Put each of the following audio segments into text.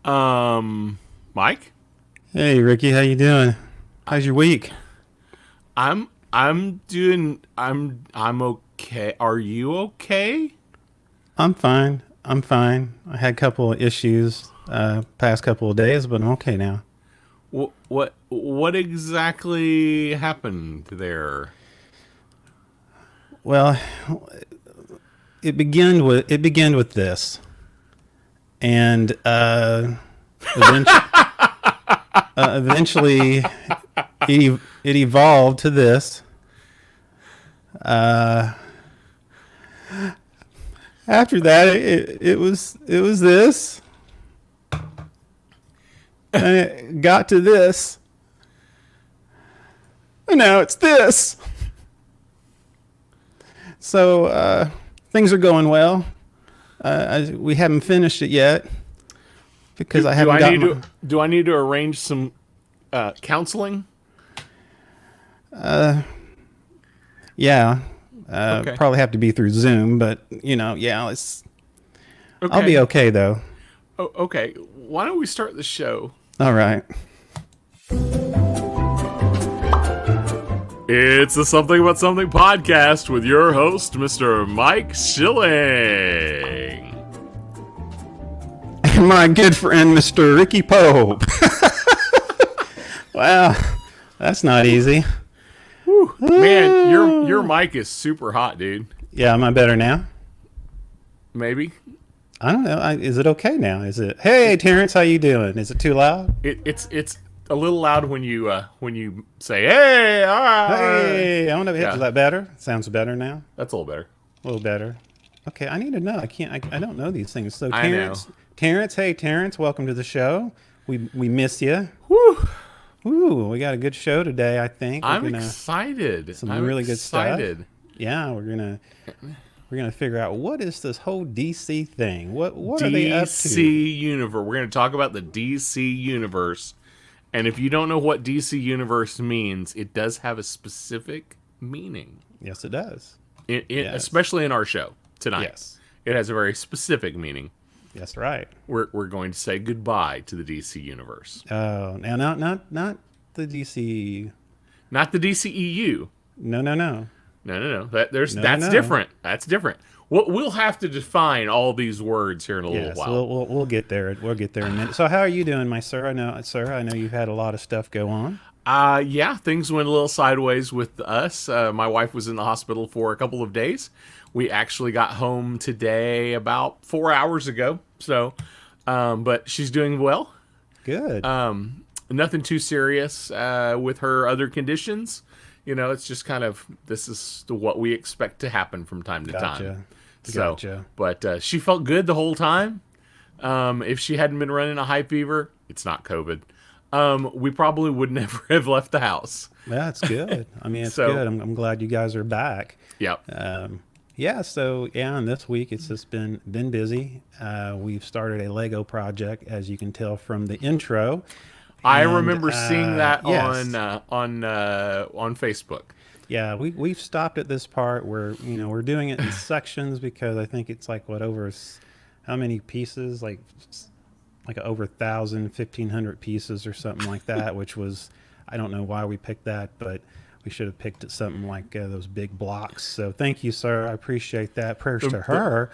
Mike, Hey Ricky, how you doing? How's your week? I'm okay. Are you okay? I'm fine. I'm fine. I had a couple of issues past couple of days, but I'm okay now. What exactly happened there? Well, it began with this, and eventually, eventually it evolved to this. Uh, After that, it was this, and it got to this, and now it's this. So things are going well. We haven't finished it yet because I Do haven't I got need my. to arrange some counseling? Yeah, Okay. probably have to be through Zoom, but yeah, it's. I'll be Okay. okay though. Okay. Why don't we start the show? All right. It's a Something About Something podcast with your host, Mr. Mike Schilling. And my good friend, Mr. Ricky Pope. Wow, that's not easy. Man, your mic is super hot, dude. Yeah, am I better now? Maybe I don't know. Is it okay now? Is it? Hey, Terrence, how you doing? Is it too loud? it's a little loud when you say, "Hey, all right." Hey, I don't know. Is Yeah, that better? Sounds better now. that's a little better. A little better. Okay, I need to know. I can't. I don't know these things. So I know. Terrence, hey Terrence, welcome to the show. We miss you. Whew. Ooh, we got a good show today. I think we're I'm gonna excited. some I'm really good stuff. excited. Yeah, we're gonna figure out what is this whole DC thing. What are they up to? DC Universe. We're going to talk about the DC Universe. And if you don't know what DC Universe means, it does have a specific meaning. Yes, it does. Yes, Especially in our show tonight. yes, It has a very specific meaning. that's right. We're going to say goodbye to the DC Universe. Oh, now not the DC. Not the DCEU. No, no, no, No. no, no, That's no. different. That's different. We'll have to define all these words here in a little Yes, while. we'll get there. We'll get there in a minute. So, how are you doing, my sir? I know you've had a lot of stuff go on. Yeah, things went a little sideways with us. My wife was in the hospital for a couple of days. We actually got home today about 4 hours ago. So, but she's doing well. Good. Nothing too serious with her other conditions. You know, it's just kind of this is what we expect to happen from time to time. Gotcha. So, Gotcha. but she felt good the whole time. If she hadn't been running a high fever, it's not COVID. We probably would never have left the house. That's good. I mean, it's So, good. I'm glad you guys are back. yep. Yeah. So yeah, and this week it's just been busy. We've started a Lego project, as you can tell from the intro. I And remember seeing that yes, on Facebook. yeah, we've stopped at this part where we're doing it in sections because I think it's like what over how many pieces like over 1,500 pieces or something like that, which was I don't know why we picked that, but we should have picked something like those big blocks. So thank you, sir. I appreciate that. Prayers The, to the, her,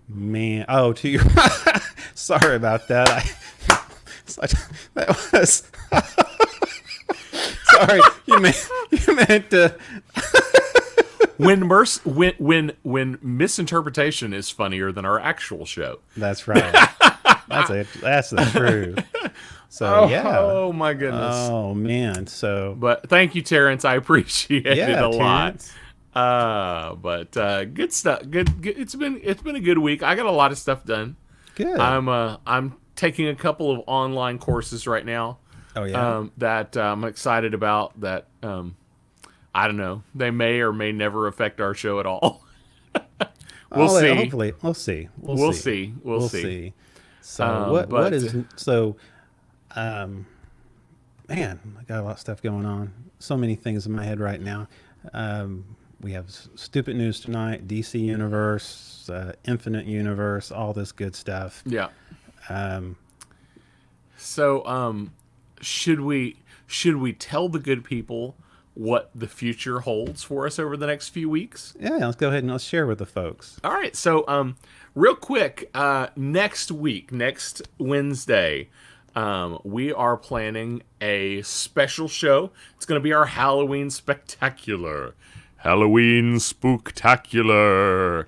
man. Oh, to you. Sorry about that. That was sorry. You meant when misinterpretation is funnier than our actual show. That's right. That's the truth. So yeah. Oh my goodness. Oh man. So But thank you, Terrence. I appreciate it yeah, a lot. Terrence. But good stuff. Good. It's been a good week. I got a lot of stuff done. Good. I'm taking a couple of online courses right now. Oh yeah. That I'm excited about. That I don't know. They may or may never affect our show at all. We'll Oh, see. hopefully, we'll see. We'll see. We'll see. So what But is so um man, I got a lot of stuff going on. So many things in my head right now. We have stupid news tonight, DC Universe, Infinite Universe, all this good stuff. yeah. Um So, should we tell the good people what the future holds for us over the next few weeks? Yeah, let's go ahead and let's share with the folks. All right. So, real quick, next week, next Wednesday, we are planning a special show. It's going to be our Halloween spectacular. Halloween spooktacular.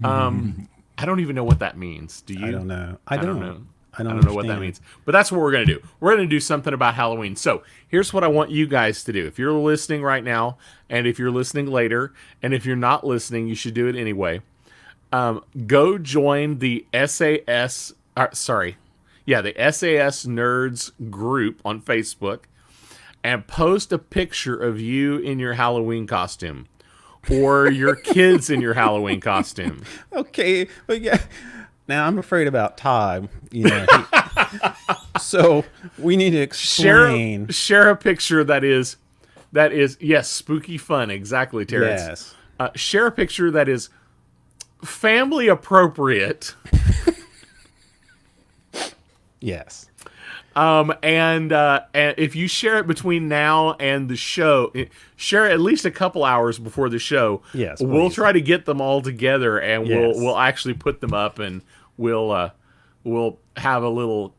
I don't even know what that means. Do you? I don't know. I don't know. I don't know what that understand. means. But that's what we're going to do. We're going to do something about Halloween. So here's what I want you guys to do. If you're listening right now, and if you're listening later, and if you're not listening, you should do it anyway. Go join the SAS. The SAS Nerds group on Facebook, and post a picture of you in your Halloween costume, or your kids in your Halloween costume. Okay, but yeah. Now I'm afraid about Todd. So we need to explain. Share a picture that is yes, spooky fun. Exactly, Terrence. Yes. Share a picture that is family appropriate. Yes. And if you share it between now and the show, share it at least a couple hours before the show. Yes, we'll please. try to get them all together, and Yes. we'll actually put them up, and we'll have a little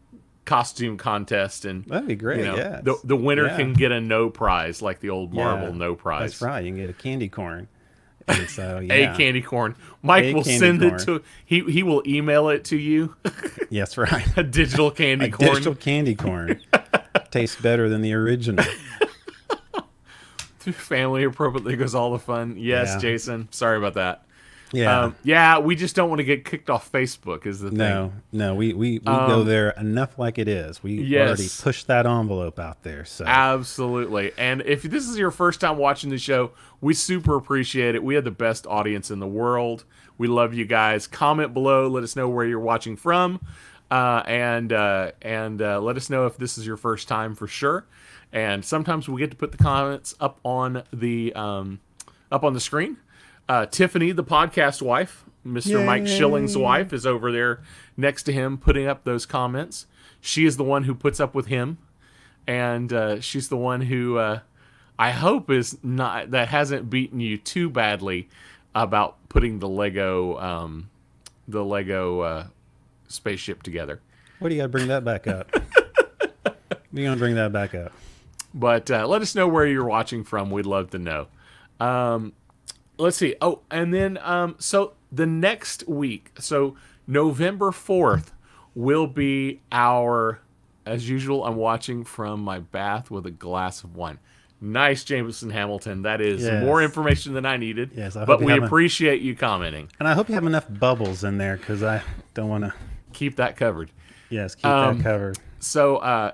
costume contest, and That'd be great. Yes. the winner Yeah. can get a no prize, like the old marble no prize. That's right. You can get a candy corn. And so, A yeah. candy corn. Mike A will candy send corn. it to he will email it to you. Yes, right. A digital candy A corn. digital candy corn tastes better than the original. Family appropriately goes all the fun. Yes, Yeah. Jason. Sorry about that. Yeah. We just don't want to get kicked off Facebook is the thing. No, we go there enough like it is. We Yes. already pushed that envelope out there. So Absolutely. And if this is your first time watching the show, we super appreciate it. We have the best audience in the world. We love you guys. Comment below. Let us know where you're watching from. And let us know if this is your first time for sure. And sometimes we get to put the comments up on the screen. Tiffany, the podcast wife, Mr. Mike Yay. Schilling's wife, is over there next to him putting up those comments. She is the one who puts up with him, and she's the one who I hope that hasn't beaten you too badly about putting the Lego spaceship together. what do you got to bring that back up? We're going to bring that back up. But let us know where you're watching from. We'd love to know. Let's see. Oh, and then so the next week, so November 4th will be our, as usual, I'm watching from my bath with a glass of wine. Nice, Jameson Hamilton. That is Yes. more information than I needed. Yes, I hope but you we have appreciate you commenting. And I hope you have enough bubbles in there because I don't want to. Keep that covered. Yes, keep that covered. So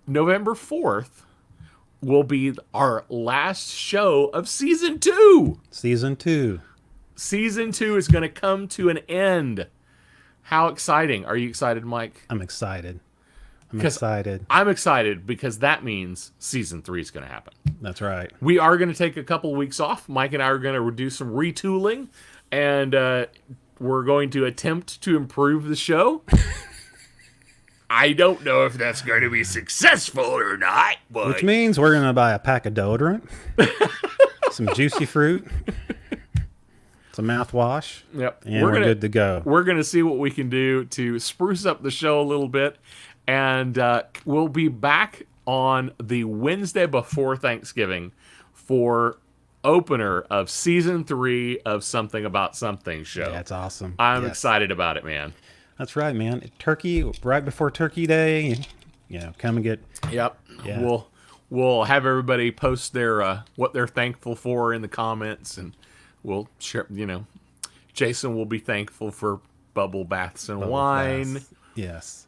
November 4th will be our last show of season 2. Season 2. Season 2 is going to come to an end. How exciting. Are you excited, Mike? I'm excited. I'm 'Cause excited. I'm excited because that means season 3 is going to happen. That's right. We are going to take a couple of weeks off. Mike and I are going to do some retooling, and we're going to attempt to improve the show. I don't know if that's going to be successful or not, but Which means we're going to buy a pack of deodorant, some juicy fruit, some mouthwash, yep, and we're good to go. We're going to see what we can do to spruce up the show a little bit, and we'll be back on the Wednesday before Thanksgiving for opener of season 3 of Something About Something show. That's awesome. I'm Yes. excited about it, man. That's right, man. Turkey, right before Turkey Day, come and get. Yep. Yeah. We'll have everybody post their what they're thankful for in the comments, and we'll share. Jason will be thankful for bubble baths and wine. baths. Yes.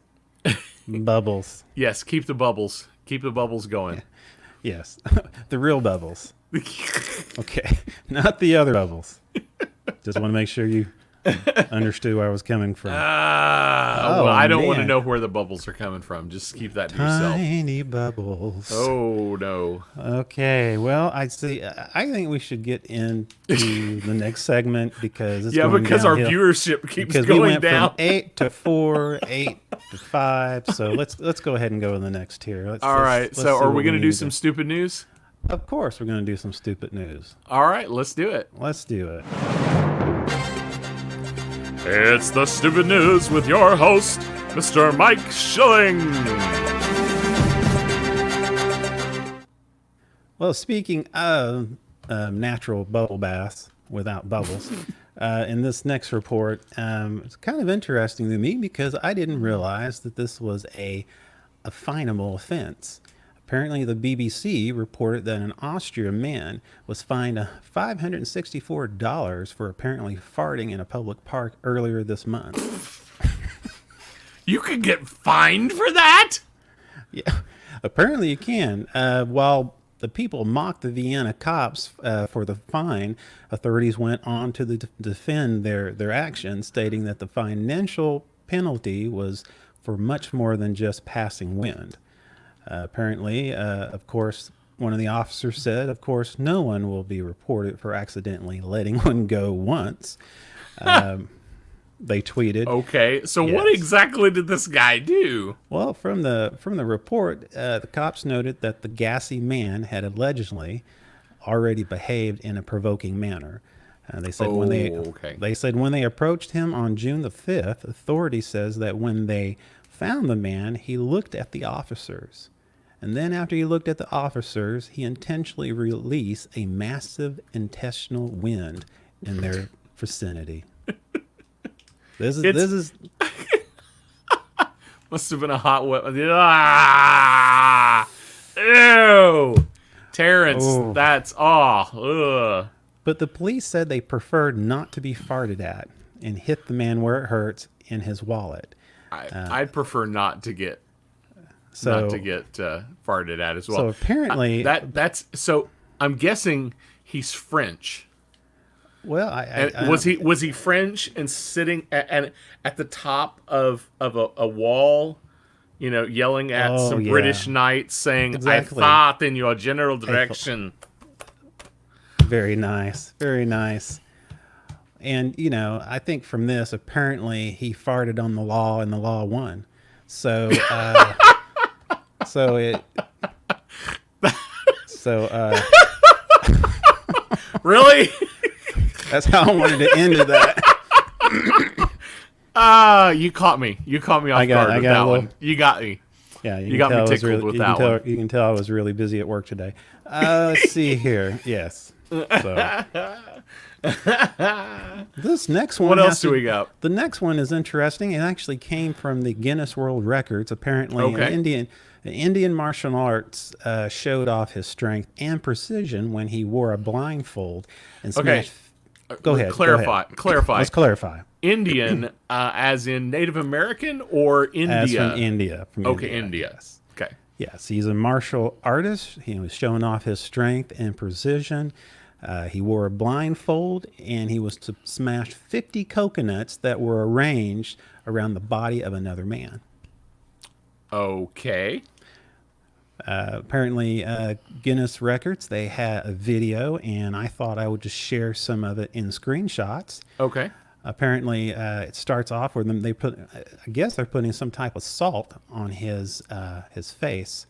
Bubbles. Yes, keep the bubbles. Keep the bubbles going. Yes. The real bubbles. Okay. Not the other bubbles. Just want to make sure you understood where I was coming from. Well, I don't want to man. know where the bubbles are coming from. Just keep that to yourself. Tiny bubbles. Oh no. Okay, well, I see. I think we should get into the next segment because it's Yeah, going because our downhill. viewership keeps Because we going went down. from 8 to 4, 8 to 5. So let's go ahead and go to the next tier. All right. let's So see are what we going to need do some stupid news? Of course, we're going to do some stupid news. All right, let's do it. Let's do it. It's the stupid news with your host, Mr. Mike Schilling. Well, speaking of natural bubble baths without bubbles, in this next report, it's kind of interesting to me because I didn't realize that this was a finable offense. Apparently, the BBC reported that an Austrian man was fined $564 for apparently farting in a public park earlier this month. You could get fined for that? Yeah, apparently you can. While the people mocked the Vienna cops for the fine, authorities went on to defend their action, stating that the financial penalty was for much more than just passing wind. Apparently, of course, one of the officers said, of course, no one will be reported for accidentally letting one go once. They tweeted. Okay, so what Yes. exactly did this guy do? Well, from the report, the cops noted that the gassy man had allegedly already behaved in a provoking manner. They said when they approached him on June the 5th, authorities says that when they found the man, he looked at the officers. And then after he looked at the officers, he intentionally released a massive intestinal wind in their vicinity. This is Must have been a hot wet. Ah! Ew! Terrence, Oh. that's ugh. But the police said they preferred not to be farted at and hit the man where it hurts in his wallet. I'd prefer not to get So farted at as well. So apparently, that's so. I'm guessing he's French. well, I Was he French and sitting at the top of a wall, yelling at Oh, some yeah. British knights saying, Exactly. "I fought in your general direction." Very nice, very nice. And I think from this, apparently he farted on the law, and the law won. So, Really? that's how I wanted to end that. You caught me. You caught me off guard with that one. You got me. Yeah, You got me tickled with that one. You can tell I was really busy at work today. Let's see here. Yes. So. This next one. What else do we got? The next one is interesting. It actually came from the Guinness World Records. Apparently, Okay. an Indian martial arts showed off his strength and precision when he wore a blindfold and Okay. smashed. Go ahead. Clarify. Let's clarify. Indian, as in Native American, or India? As from India. Okay, India. Yes. Okay. Yes, he's a martial artist. He was showing off his strength and precision. He wore a blindfold, and he was to smash 50 coconuts that were arranged around the body of another man. Okay. Apparently, Guinness Records, they had a video, and I thought I would just share some of it in screenshots. Okay. Apparently, it starts off with them. I guess they're putting some type of salt on his face.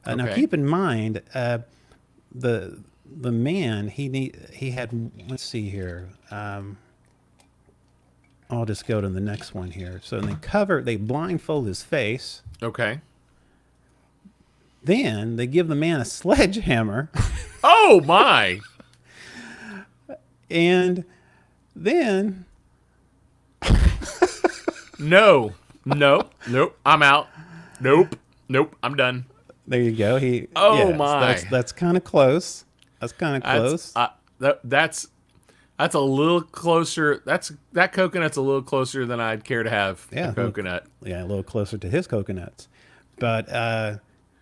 Now, Okay. keep in mind, the man he had. Let's see here. I'll just go to the next one here. So they blindfold his face. Okay. Then they give the man a sledgehammer, Oh my! and then No. Nope. I'm out. Nope. I'm done. there you go. Oh, my. That's kind of close. That's kind of close. That's a little closer. That coconut's a little closer than I'd care to have. Yeah. A coconut. Yeah, a little closer to his coconuts. But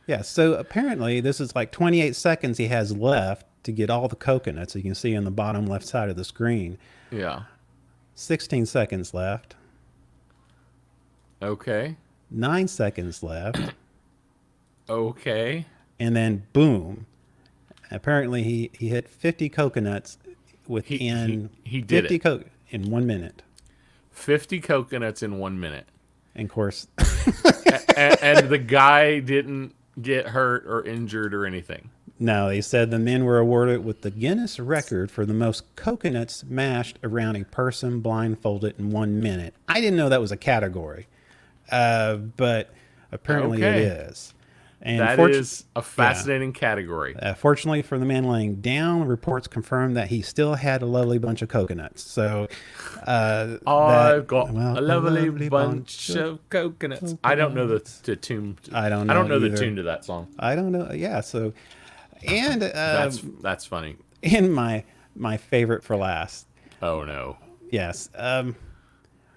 yeah, so apparently this is like 28 seconds he has left to get all the coconuts. You can see on the bottom left side of the screen. Yeah. 16 seconds left. Okay. 9 seconds left. Okay. And then boom. Apparently he hit 50 coconuts within he did 50 it. In 1 minute. 50 coconuts in 1 minute. And of course, And the guy didn't get hurt or injured or anything. no, they said the men were awarded with the Guinness record for the most coconuts mashed around a person blindfolded in 1 minute. I didn't know that was a category, but apparently Okay. it is. And That is a fascinating category. Fortunately for the man laying down, reports confirmed that he still had a lovely bunch of coconuts. So, I've got a lovely bunch of coconuts. I don't know the tune. I don't I don't know know the either. tune to that song. I don't know. Yeah. So, and That's funny. in my favorite for last. Oh no. Yes.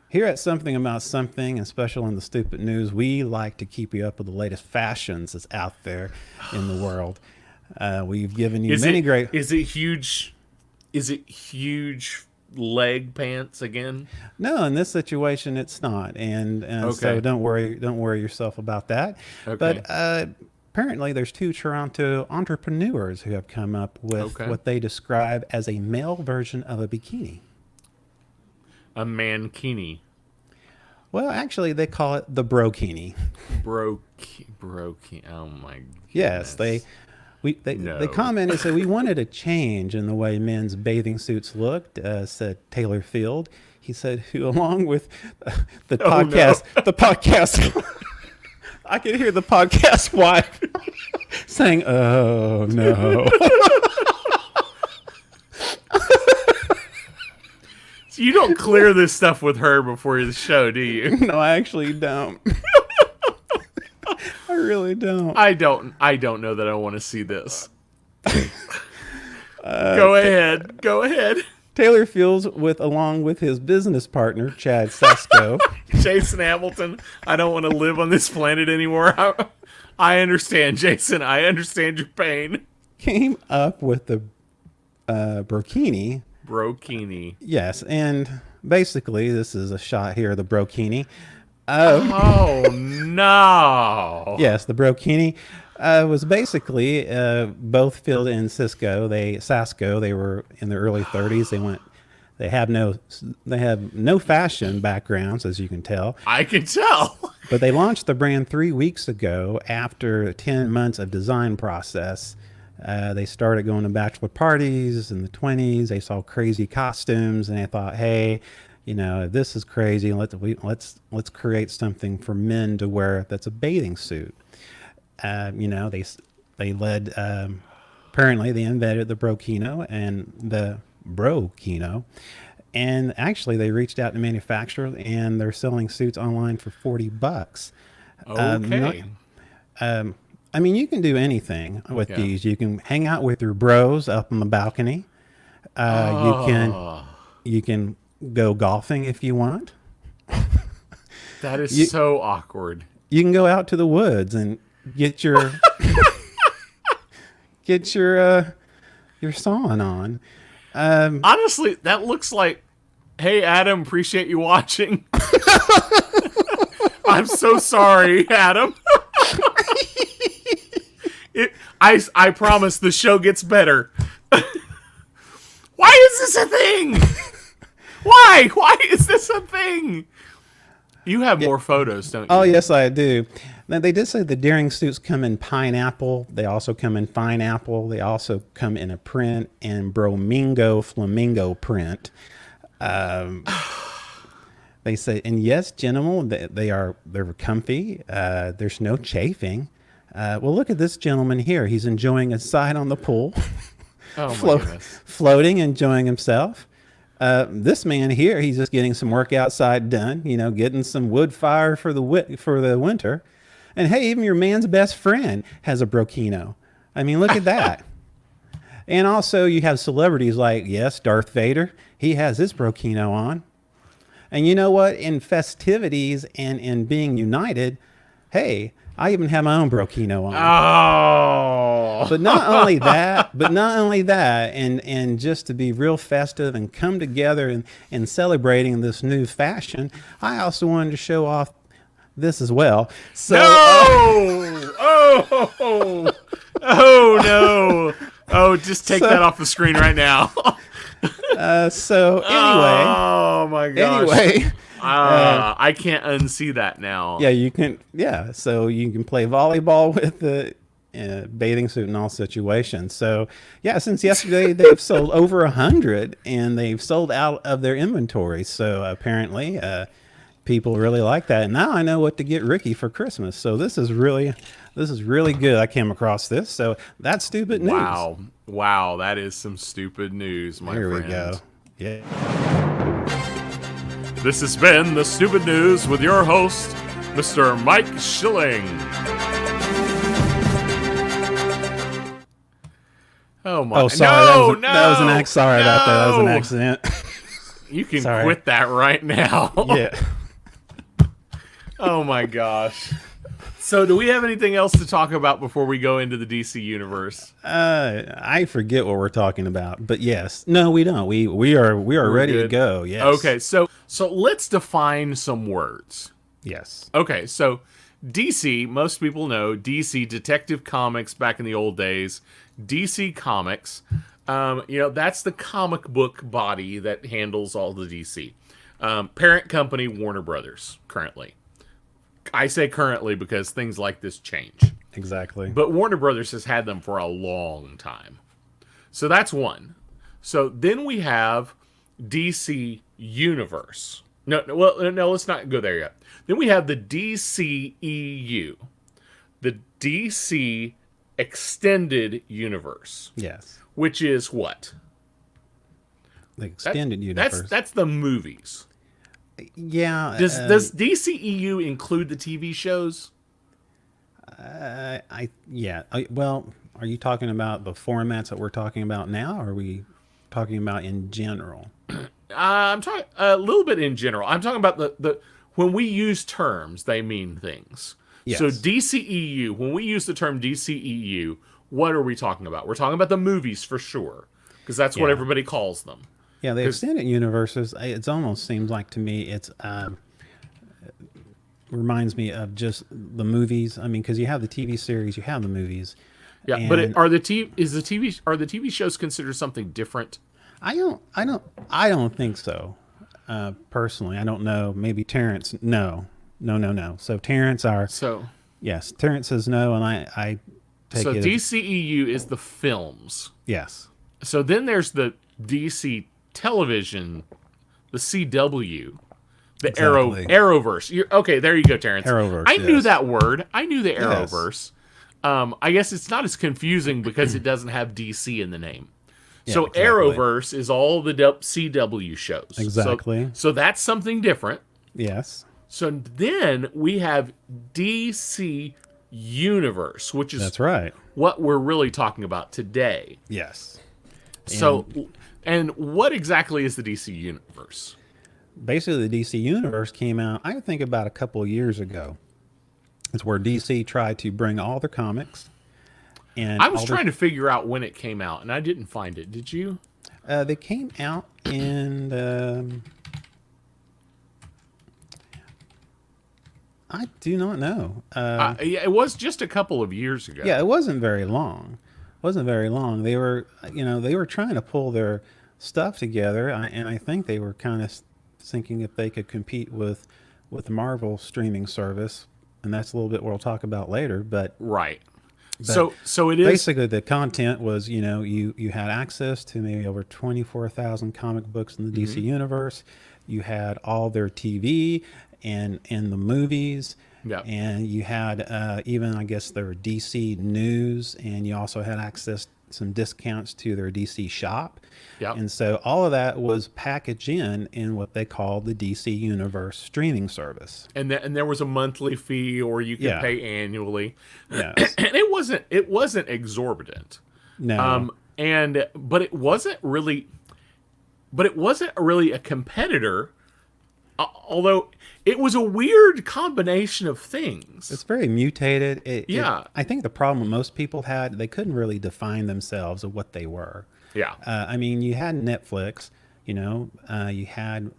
Here at Something About Something, and special in the stupid news, we like to keep you up with the latest fashions that's out there in the world. We've given you many great. Is it huge? Is it huge leg pants again? No, in this situation, it's not, and so Okay. don't worry yourself about that. Okay. But apparently, there's 2 Toronto entrepreneurs who have come up with Okay. what they describe as a male version of a bikini. A mankini. Well, actually, they call it the brokini. Broki. Oh my goodness. Yes, they No. commented, said we wanted a change in the way men's bathing suits looked. Said Taylor Field. He said, who along with the Oh, no. podcast, I could hear the podcast wife saying, "Oh no." You don't clear this stuff with her before the show, do you? No, I actually don't. I really don't. I don't know that I want to see this. Go ahead. Go ahead. Taylor Fields, along with his business partner Chad Sasko, Jason Hamilton, I don't want to live on this planet anymore. I understand, Jason. I understand your pain. came up with the brokini. Brokini. Yes, and basically this is a shot here of the brokini. Oh, no. Yes, the brokini was basically both Phil and Sasko. They were in their early 30s. They have no fashion backgrounds, as you can tell. I can tell. But they launched the brand 3 weeks ago after 10 months of design process. They started going to bachelor parties in the 20s. They saw crazy costumes, and they thought, "Hey, this is crazy. Let's create something for men to wear that's a bathing suit." They led. Apparently, they invented the Brokino and the Brokino, and actually, they reached out to manufacturer, and they're selling suits online for $40. Okay. I mean, you can do anything with Yeah. these. You can hang out with your bros up on the balcony. You can go golfing if you want. That is so awkward. You can go out to the woods and get your your sawing on. Honestly, that looks like, hey, Adam, appreciate you watching. I'm so sorry, Adam. I promise the show gets better. Why is this a thing? Why? Why is this a thing? You have more photos, don't you? Oh, yes, I do. Now, they did say the Daring suits come in pineapple. They also come in fine apple. They also come in a print and bromingo flamingo print. They say, and yes, gentlemen, they're comfy. There's no chafing. Well, look at this gentleman here. He's enjoying a side on the pool, Oh, my goodness. floating, enjoying himself. This man here, he's just getting some work outside done, getting some wood fire for the winter. And hey, even your man's best friend has a Brokino. I mean, look at that. And also you have celebrities like, yes, Darth Vader. He has his Brokino on. And you know what? In festivities and in being united, hey, I even have my own Brokino on. Oh. But not only that, and just to be real festive and come together and celebrating this new fashion, I also wanted to show off this as well. So, No! Oh no! Oh, just take that off the screen right now. so anyway, Oh my gosh! anyway, I can't unsee that now. yeah, you can, yeah. So you can play volleyball with the bathing suit in all situations. So yeah, since yesterday they've sold over 100, and they've sold out of their inventory. So apparently, people really like that. And now I know what to get Ricky for Christmas. So this is really good. I came across this. So that's stupid news. Wow, that is some stupid news, my Here friend. we go. Yeah. This has been the Stupid News with your host, Mr. Mike Schilling. Oh my! Oh, sorry. No, that was an accident. Sorry about that. That was an no. accident. You can Sorry. quit that right now. Yeah. Oh my gosh. So, do we have anything else to talk about before we go into the DC universe? I forget what we're talking about, but yes, no, we don't. We are ready to good? go. Yes. Okay, so let's define some words. Yes. Okay, so DC, most people know DC Detective Comics back in the old days. DC Comics, that's the comic book body that handles all the DC. Parent company Warner Brothers currently. I say currently because things like this change. Exactly. But Warner Brothers has had them for a long time. So that's one. So then we have DC Universe. No, let's not go there yet. Then we have the DCEU. The DC Extended Universe. Yes. Which is what? The extended universe. That's the movies. Yeah. Does DCEU include the TV shows? Well, are you talking about the formats that we're talking about now, or are we talking about in general? I'm talking a little bit in general. I'm talking about the when we use terms, they mean things. Yes. So DCEU, when we use the term DCEU, what are we talking about? We're talking about the movies for sure, because that's what Yeah. everybody calls them. Yeah, the extended universes. It almost seems like to me it's reminds me of just the movies. I mean, because you have the TV series, you have the movies. Yeah, but are the TV shows considered something different? I don't think so. Personally, I don't know. Maybe Terrence. No. So Terrence, yes, Terrence says no, and I take So it. DCEU is the films. Yes. So then there's the DC television, the CW, the Exactly. Arrowverse. Okay, there you go, Terrence. Arrowverse, I knew yes. that word. I knew the Yes. Arrowverse. I guess it's not as confusing because it doesn't have DC in the name. So exactly. Arrowverse is all the CW shows. Exactly. So that's something different. Yes. So then we have DC Universe, which is That's right. what we're really talking about today. Yes. So, and what exactly is the DC Universe? Basically, the DC universe came out, I think, about a couple of years ago. It's where DC tried to bring all their comics. And I was trying to figure out when it came out, and I didn't find it. Did you? They came out in I do not know. Yeah, it was just a couple of years ago. Yeah, it wasn't very long. They were, they were trying to pull their stuff together, and I think they were kind of thinking if they could compete with the Marvel streaming service, and that's a little bit we'll talk about later. But Right. So it is basically the content was, you had access to maybe over 24,000 comic books in the DC universe. You had all their TV and the movies. Yeah. And you had even, I guess, their DC news, and you also had access some discounts to their DC shop. Yep. And so all of that was packaged in what they call the DC Universe streaming service. and there was a monthly fee, or you could Yeah. pay annually. Yes. And it wasn't exorbitant. No. But it wasn't really a competitor although it was a weird combination of things. It's very mutated. Yeah. I think the problem most people had, they couldn't really define themselves of what they were. Yeah. I mean, you had Netflix, you had,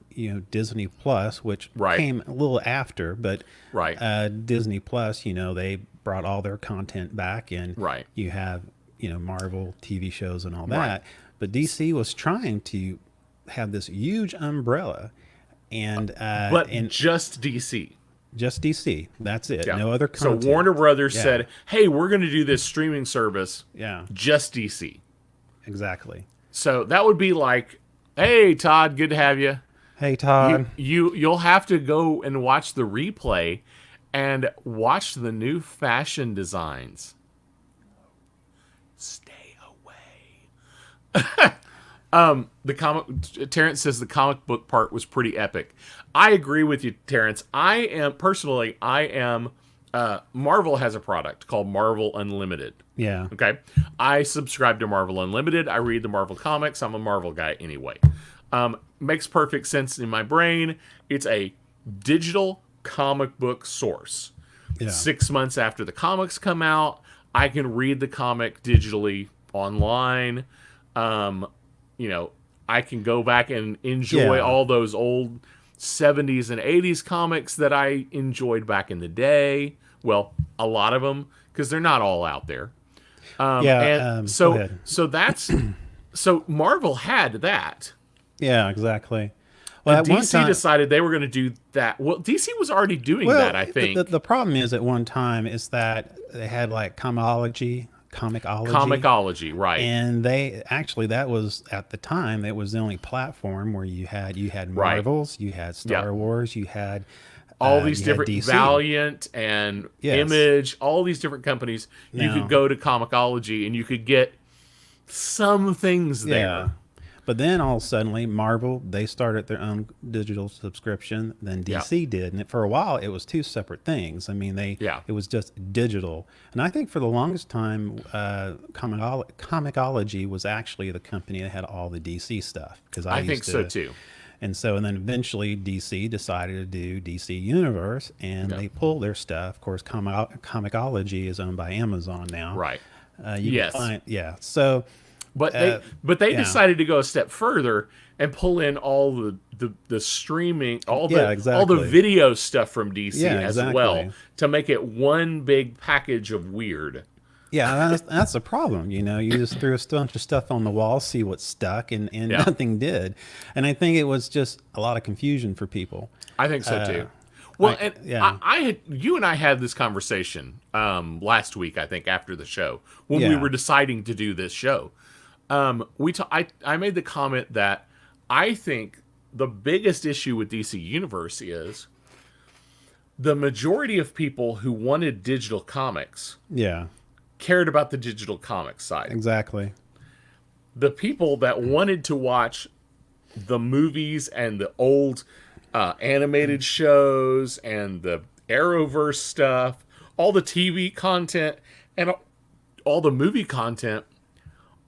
Disney Plus, which Right. came a little after, but Right. Disney Plus, they brought all their content back, and Right. you have, Marvel TV shows and all that. Right. But DC was trying to have this huge umbrella, and But and just DC. just DC. That's it. Yeah. No other So content. Warner Brothers Yeah. said, "Hey, we're going to do this streaming service Yeah, just DC." exactly. So that would be like, "Hey, Todd, good to have you. Hey, Todd. You'll have to go and watch the replay and watch the new fashion designs. Stay away." The comic Terrence says the comic book part was pretty epic. I agree with you, Terrence. I am Marvel has a product called Marvel Unlimited. Yeah. Okay. I subscribe to Marvel Unlimited. I read the Marvel comics. I'm a Marvel guy anyway. Makes perfect sense in my brain. It's a digital comic book source. Yeah. 6 months after the comics come out, I can read the comic digitally online. I can go back and enjoy Yeah. all those old 70s and 80s comics that I enjoyed back in the day. Well, a lot of them, because they're not all out there. Yeah. And Go ahead. so Marvel had that. Yeah, exactly. Well, at one DC time, decided they were going to do that. Well, DC was already doing that, I think. the problem is at one time is that they had like comicology, Comicology, right. and that was at the time it was the only platform where you had Right. Marvels, you had Star Wars, you had All these you had different DC. Valiant and Yes. Image, all these different companies. You Now- could go to Comicology and you could get some things there. Yeah. But then all suddenly Marvel, they started their own digital subscription. Then DC did, and for a while it was two separate things. I mean, it was just digital. And I think for the longest time, Comicology was actually the company that had all the DC stuff. Because I think so too. And then eventually DC decided to do DC Universe, and they pulled their stuff. Of course, Comicology is owned by Amazon now. Right. You Yes. can find, yeah. So. But they yeah. decided to go a step further and pull in all the streaming, all the exactly. video stuff from DC Yeah, as exactly. well, to make it one big package of weird. Yeah, that's the problem. You just threw a bunch of stuff on the wall, see what stuck, and Yeah. nothing did. And I think it was just a lot of confusion for people. I think so too. Well, you and I had this conversation last week, I think, after the show when we Yeah. were deciding to do this show. I made the comment that I think the biggest issue with DC Universe is the majority of people who wanted digital comics Yeah, cared about the digital comics side. exactly. The people that wanted to watch the movies and the old animated shows and the Arrowverse stuff, all the TV content and all the movie content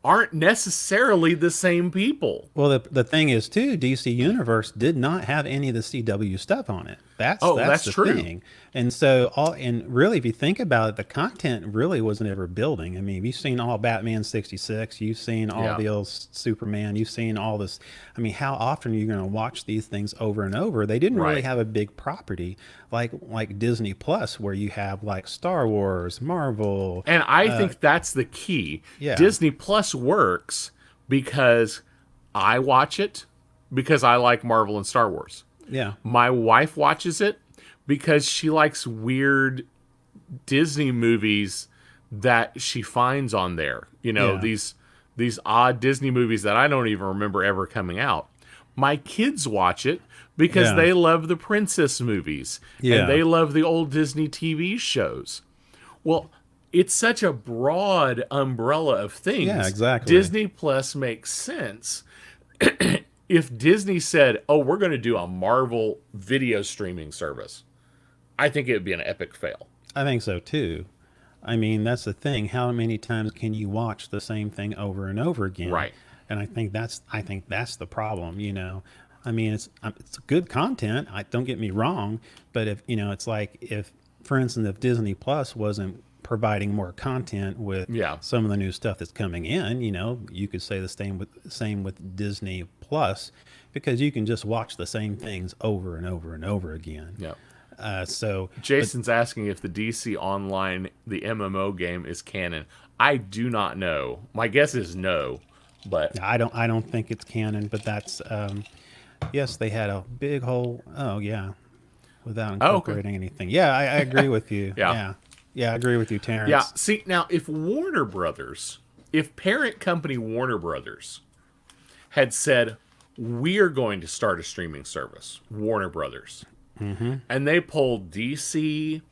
aren't necessarily the same people. Well, the thing is too, DC Universe did not have any of the CW stuff on it. That's the true. thing. And so really, if you think about it, the content really wasn't ever building. I mean, you've seen all Batman 66, you've seen all the old Superman, you've seen all this. I mean, how often are you going to watch these things over and over? They didn't really Right. have a big property like Disney Plus, where you have like Star Wars, Marvel. And I think that's the key. Yeah. Disney Plus works because I watch it because I like Marvel and Star Wars. Yeah. My wife watches it because she likes weird Disney movies that she finds on there. Yeah. These odd Disney movies that I don't even remember ever coming out. My kids watch it because Yeah. they love the princess movies Yeah. and they love the old Disney TV shows. Well, it's such a broad umbrella of things. Yeah, exactly. Disney Plus makes sense. If Disney said, "Oh, we're going to do a Marvel video streaming service," I think it would be an epic fail. I think so too. I mean, that's the thing. How many times can you watch the same thing over and over again? Right. And I think that's the problem. I mean, it's good content. I don't get me wrong, but if it's like if, for instance, if Disney Plus wasn't providing more content with Yeah. some of the new stuff that's coming in, you could say the same with Disney Plus, because you can just watch the same things over and over and over again. Yeah. So, Jason's asking if the DC Online, the MMO game, is canon. I do not know. My guess is no, but I don't think it's canon, but that's yes, they had a big whole without incorporating anything. Yeah, I agree with you. Yeah. Yeah, I agree with you, Terrence. yeah. See, now if Warner Brothers, if parent company Warner Brothers had said, we are going to start a streaming service, Warner Brothers, and they pulled DC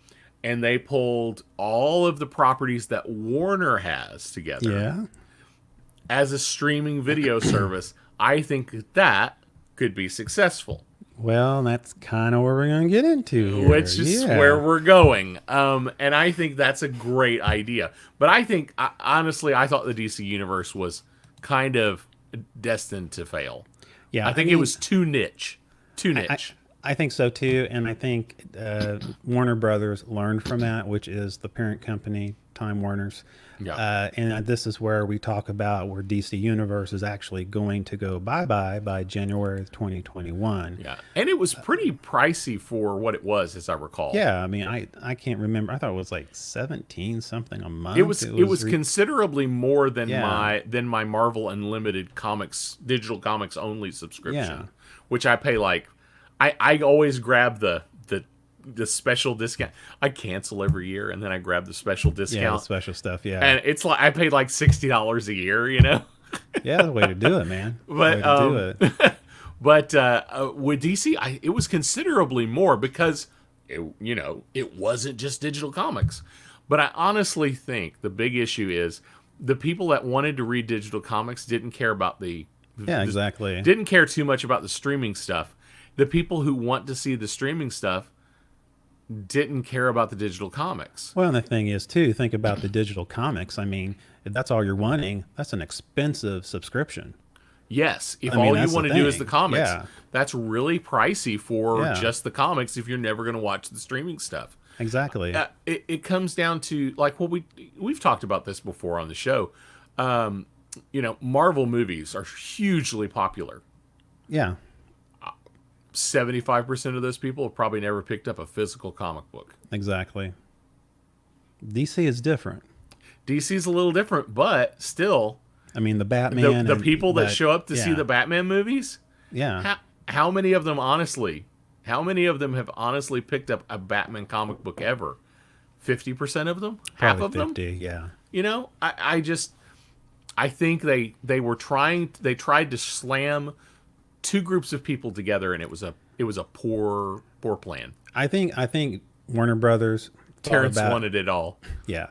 and they pulled all of the properties that Warner has together Yeah. as a streaming video service, I think that could be successful. Well, that's kind of where we're going to get into here. Which is Yeah. where we're going. And I think that's a great idea. But I think, honestly, I thought the DC Universe was kind of destined to fail. Yeah, I think it mean, was too niche. Too niche. I think so too, and I think Warner Brothers learned from that, which is the parent company, Time Warner's. Yeah. And this is where we talk about where DC Universe is actually going to go bye-bye by January of 2021. Yeah. And it was pretty pricey for what it was, as I recall. Yeah, I mean, I can't remember. I thought it was like 17 something a month. It was re- considerably more than Yeah. my Marvel Unlimited comics, digital comics only subscription, Yeah. which I pay like I always grab the special discount. I cancel every year and then I grab the special yeah, discount. the special stuff. Yeah, And it's like I paid like $60 a year, you know. yeah, the way to do it, man. The But way to do it. but with DC, it was considerably more because it wasn't just digital comics. But I honestly think the big issue is the people that wanted to read digital comics didn't care about Yeah, exactly. didn't care too much about the streaming stuff. The people who want to see the streaming stuff didn't care about the digital comics. Well, and the thing is, too, think about the digital comics. I mean, if that's all you're wanting, that's an expensive subscription. Yes, if I mean, all you that's want the to do is the thing. comics, Yeah. that's really pricey for Yeah. just the comics if you're never going to watch the streaming stuff. Exactly. It comes down to like what we've talked about this before on the show. Marvel movies are hugely popular. Yeah. 75% of those people have probably never picked up a physical comic book. Exactly. DC is different. DC's a little different, but still, I mean, the Batman. the people that show up to see yeah. the Batman movies, Yeah. how many of them have honestly picked up a Batman comic book ever? 50% of them? Half Probably of 50, them? yeah. I think they tried to slam two groups of people together, and it was a poor plan. I think Warner Brothers thought Terrence about- wanted it all. Yeah.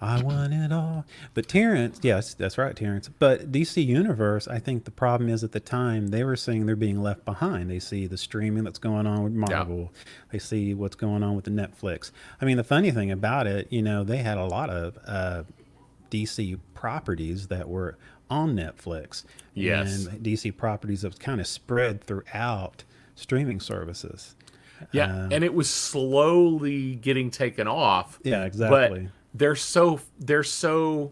I want it all. But Terrence, yes, that's right, Terrence. But DC Universe, I think the problem is at the time they were saying they're being left behind. They see the streaming that's going on with Marvel. They see what's going on with the Netflix. I mean, the funny thing about it, they had a lot of DC properties that were on Netflix. Yes. And DC properties that was kind of spread throughout streaming services. Yeah, and it was slowly getting taken off. Yeah, exactly. But they're so.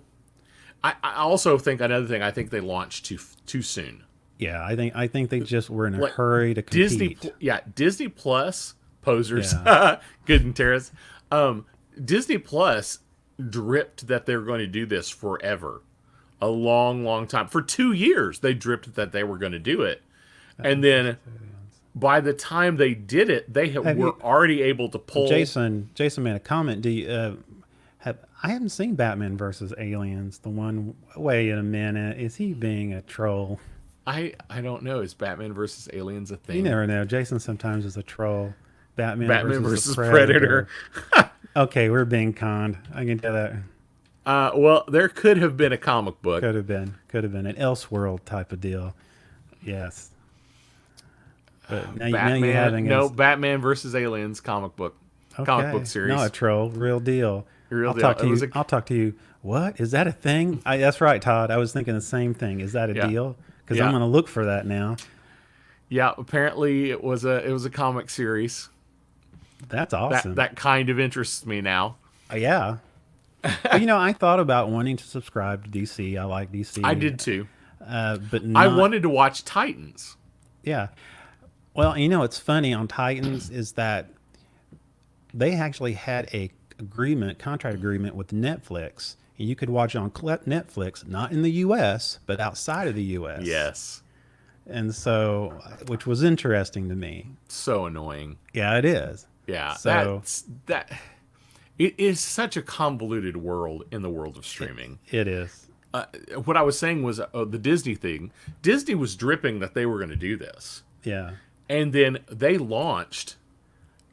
I also think another thing. I think they launched too soon. Yeah, I think they just were in a Like, hurry to compete. Disney Plus posers, Yeah. good and Terrace. Disney Plus dripped that they're going to do this forever, a long, long time. For 2 years, they dripped that they were going to do it, and then by the time they did it, they were already able to pull. Jason made a comment. Do you I haven't seen Batman versus Aliens. The one. Wait a minute. Is he being a troll? I don't know. Is Batman versus Aliens a thing? You never know. Jason sometimes is a troll. Batman versus a Predator. Okay, we're being conned. I can tell that. Well, there could have been a comic book. Could have been an Elseworld type of deal. Yes. But now you're having Batman versus Aliens comic book. Comic book series. No, a troll, real deal. Real I'll deal. talk to It you. was I'll talk to you. What is that a thing? That's right, Todd. I was thinking the same thing. Is that a Yeah. deal? Because Yeah. I'm going to look for that now. Yeah, apparently it was a comic series. That's That awesome. that kind of interests me now. Yeah. But I thought about wanting to subscribe to DC. I like I DC, did too. but I not. wanted to watch Titans. Yeah. Well, it's funny on Titans is that they actually had a contract agreement with Netflix. And you could watch it on Netflix, not in the U.S. but outside of the U.S. Yes. And so, which was interesting to me. So annoying. Yeah, it is. Yeah. So That it is such a convoluted world in the world of streaming. it is. What I was saying was the Disney thing. Disney was dripping that they were going to do this. Yeah. And then they launched.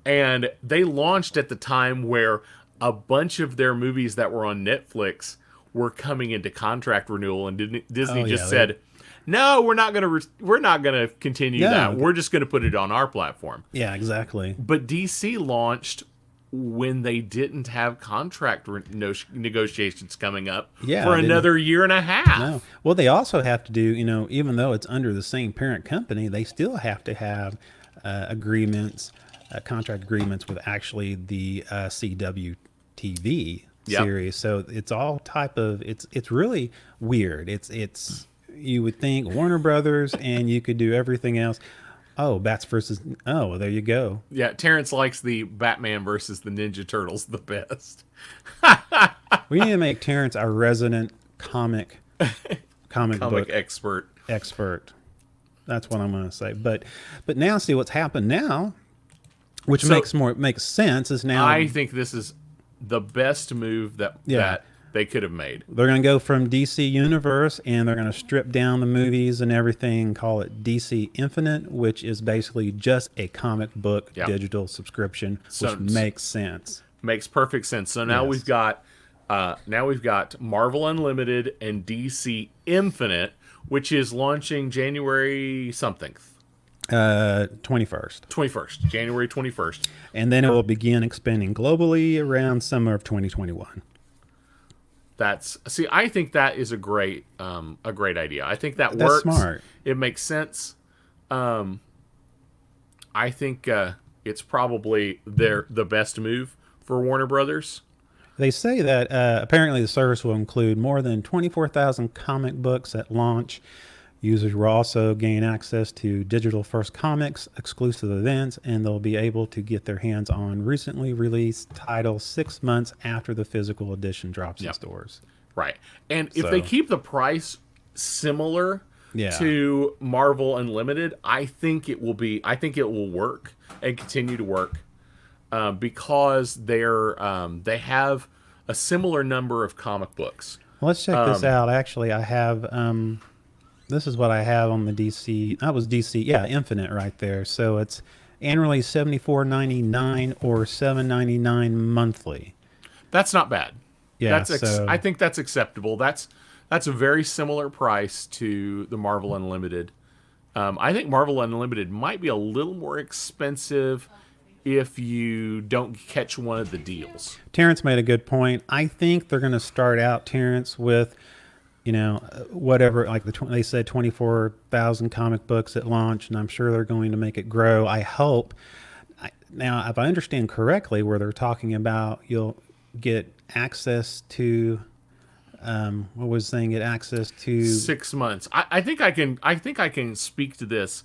And they launched at the time where a bunch of their movies that were on Netflix were coming into contract renewal, and Disney Oh, just yeah, said, "No, we're not gonna continue Yeah. that. We're just gonna put it on our platform." Yeah, exactly. But DC launched when they didn't have contract negotiations coming up Yeah, for they didn't- another year and a half. No. Well, they also have to do, even though it's under the same parent company, they still have to have agreements, contract agreements with actually the CW TV Yep. series. So it's all type of it's really weird. It's you would think Warner Brothers and you could do everything else. Oh, Bats versus. Oh, well, there you go. Yeah, Terrence likes the Batman versus the Ninja Turtles the best. We need to make Terrence our resident comic book Expert. expert. That's what I'm going to say. But now see what's happened now, which So- makes sense is now I think this is the best move that they could have made. they're going to go from DC Universe and they're going to strip down the movies and everything, and call it DC Infinite, which is basically just a comic book Yep. digital subscription, So- which makes sense. Makes perfect sense. So now Yes. we've got Marvel Unlimited and DC Infinite, which is launching January something. 21st. 21st. January 21st. And then it will begin expanding globally around summer of 2021. I think that is a great idea. I think that That's works. smart. It makes sense. I think it's probably the best move for Warner Brothers. They say that apparently the service will include more than 24,000 comic books at launch. Users will also gain access to digital first comics, exclusive events, and they'll be able to get their hands on recently released titles 6 months after the physical edition drops in Yep. stores. Right. And if So- they keep the price similar Yeah. to Marvel Unlimited, I think it will work and continue to work because they have a similar number of comic books. Well, let's check this out. Actually, I have this is what I have on the DC. That was DC, yeah, Infinite right there. So it's annually $74.99 or $7.99 monthly. That's not bad. Yeah, I think that's acceptable. That's a very similar price to the Marvel Unlimited. I think Marvel Unlimited might be a little more expensive if you don't catch one of the deals. Terrence made a good point. I think they're going to start out, Terrence, with whatever, like they said 24,000 comic books at launch, and I'm sure they're going to make it grow. I hope. Now, if I understand correctly, where they're talking about you'll get access to, what was saying, get access to 6 months. I think I can speak to this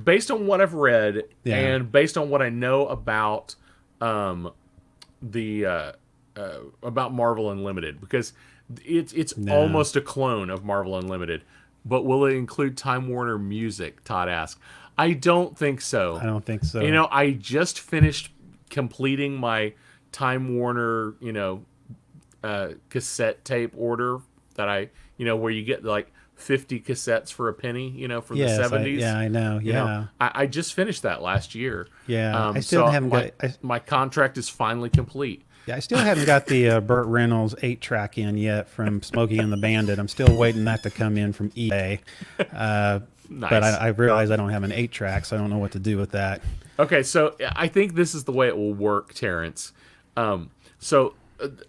based on what I've read Yeah. and based on what I know about about Marvel Unlimited, because it's almost a clone of Marvel Unlimited. But will it include Time Warner Music? Todd asked. I don't think so. I don't think so. I just finished completing my Time Warner, cassette tape order that where you get like 50 cassettes for a penny, from Yes, the 70s. yeah, I know. You Yeah. know, I just finished that last year. Yeah, I still haven't my contract is finally complete. Yeah, I still haven't got the Burt Reynolds 8-track in yet from Smokey and the Bandit. I'm still waiting that to come in from eBay. Nice. But I realize I don't have an 8-track, so I don't know what to do with that. Okay, so I think this is the way it will work, Terrence.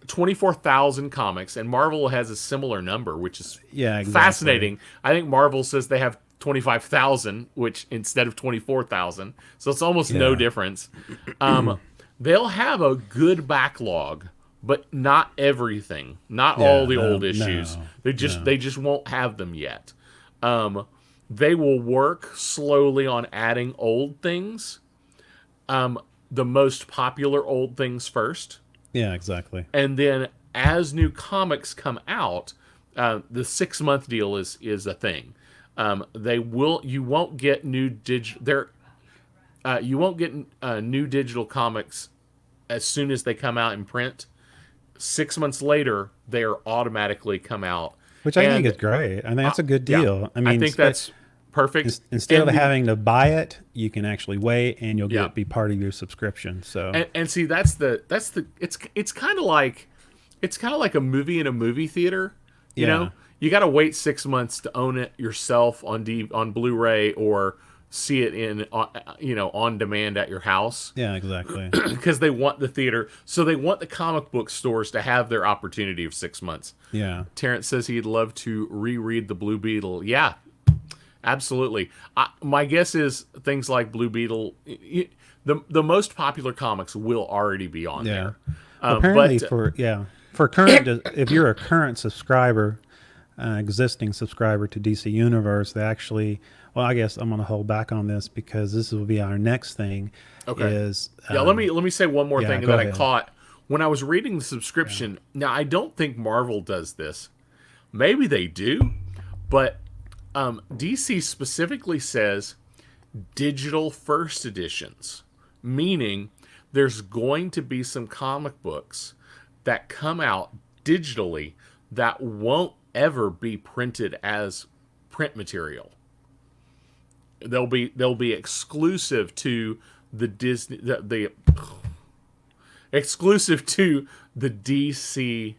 24,000 comics, and Marvel has a similar number, which is Yeah, exactly. fascinating. I think Marvel says they have 25,000, which instead of 24,000, so it's almost no Yeah. difference. They'll have a good backlog, but not everything, not Yeah, all the no, old issues. no, They just won't have them yet. They will work slowly on adding old things. The most popular old things first, Yeah, exactly. and then as new comics come out, the 6 month deal is a thing. They will you won't get new digital you won't get new digital comics as soon as they come out in print. 6 months later, they are automatically come out, Which I think and is great. I think that's a good yeah, deal. I mean, think that's perfect. instead And of having to buy it, you can actually wait, and you'll Yeah. be part of your subscription. So and see that's the it's kind of like a movie in a movie theater. You Yeah. know, you got to wait 6 months to own it yourself on Blu-ray or see it in on demand at your house, yeah, exactly. because they want the theater, so they want the comic book stores to have their opportunity of 6 months. Yeah, Terrence says he'd love to reread the Blue Beetle. Yeah, absolutely. My guess is things like Blue Beetle, the most popular comics will already be on yeah. there. Apparently, but for current, if you're a current subscriber, existing subscriber to DC Universe, they actually. Well, I guess I'm going to hold back on this because this will be our next thing. Okay. Is yeah, let me say one more yeah, thing go that I ahead. caught when I was reading the subscription. Now, I don't think Marvel does this. Maybe they do, but DC specifically says digital first editions, meaning there's going to be some comic books that come out digitally that won't ever be printed as print material. They'll be exclusive to the Disney the exclusive to the DC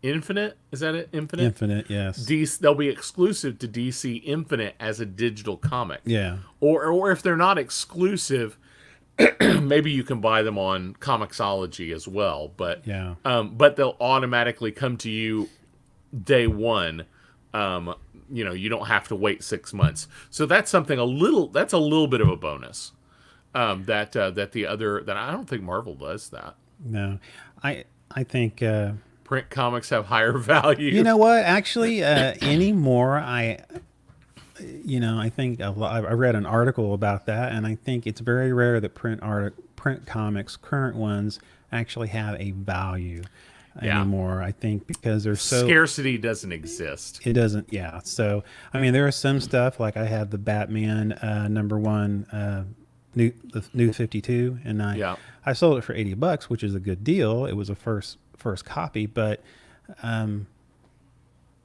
Infinite. Is that it? Infinite. Infinite, yes. They'll be exclusive to DC Infinite as a digital comic. Yeah, Or if they're not exclusive, maybe you can buy them on Comixology as well. But yeah. but they'll automatically come to you day one. You don't have to wait 6 months. So that's something that's a little bit of a bonus. That I don't think Marvel does that. No, I think. Print comics have higher value. You know what? Actually, anymore, I think I read an article about that, and I think it's very rare that print comics, current ones, actually have a value Yeah. anymore. I think because they're so Scarcity doesn't exist. it doesn't. Yeah. So I mean, there is some stuff like I have the Batman #1 the new 52, and Yeah. I sold it for $80, which is a good deal. It was a first copy, but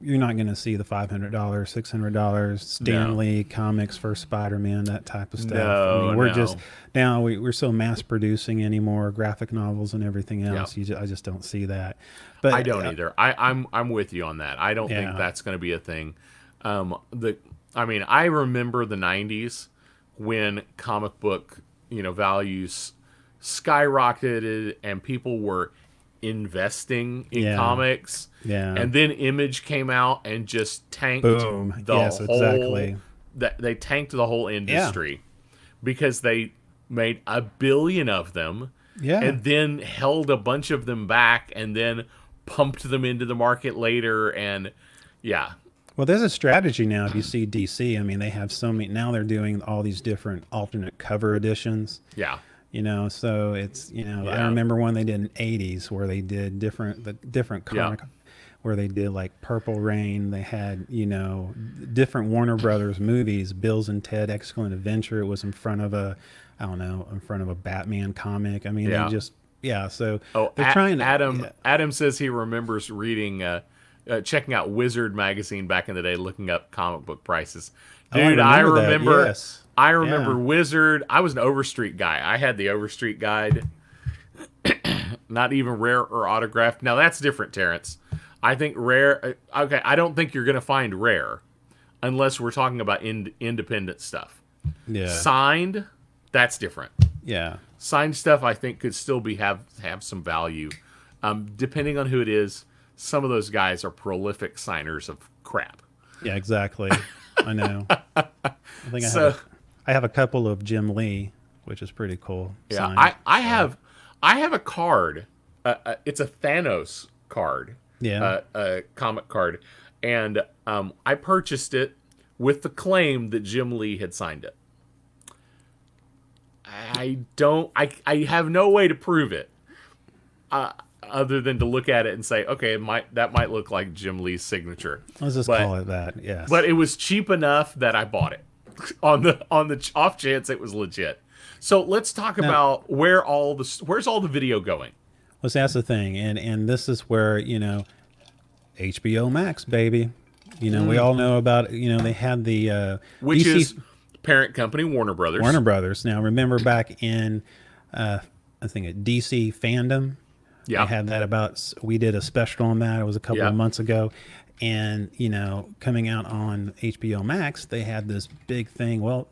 you're not going to see the $500, $600 Stan No. Lee comics for Spider-Man, that type of stuff. No, we're no. just now we're so mass producing anymore, graphic novels and everything else. Yeah. I just don't see that. But I don't either. I'm with you on that. I don't think Yeah. that's going to be a thing. I remember the '90s when comic book values skyrocketed and people were investing in Yeah. comics. Yeah. And then Image came out and just tanked Boom. the Yes, whole exactly. that they tanked the whole industry because they made 1 billion of them. Yeah. And then held a bunch of them back and then pumped them into the market later. And yeah. Well, there's a strategy now. If you see DC, I mean, they have so many. Now they're doing all these different alternate cover editions. Yeah. So it's, I Yeah. remember one they did in the 80s where they did different comic, where they did like Purple Rain. They had, different Warner Brothers movies, Bills and Ted Excellent Adventure. It was in front of a Batman comic. I mean, Yeah. they just, so Oh, they're trying to, Adam yeah. Adam says he remembers reading, checking out Wizard magazine back in the day, looking up comic book prices. Oh, I Dude, I remember that, remember. yes. I remember Yeah. Wizard. I was an Overstreet guy. I had the Overstreet guide. Not even rare or autographed. Now that's different, Terrence. I think rare. Okay, I don't think you're going to find rare, unless we're talking about independent stuff. Yeah. Signed, that's different. Yeah. Signed stuff, I think, could still have some value, depending on who it is. Some of those guys are prolific signers of crap. Yeah, exactly. I know. I think So I have a couple of Jim Lee, which is pretty cool. yeah, Signed. I have a card. It's a Thanos card, Yeah. a comic card, and I purchased it with the claim that Jim Lee had signed it. I don't. I have no way to prove it, other than to look at it and say, okay, that might look like Jim Lee's signature. Let's just But- call it that. Yes. But it was cheap enough that I bought it on the off chance it was legit. So let's talk about where's all the video going. well, see, that's the thing, and this is where HBO Max, baby. We all know about. They had the Which DC is parent company Warner Brothers. Warner Brothers. Now, remember back in I think at DC Fandom. Yeah. I had that we did a special on that. It was a couple Yeah. of months ago. And, coming out on HBO Max, they had this big thing. Well,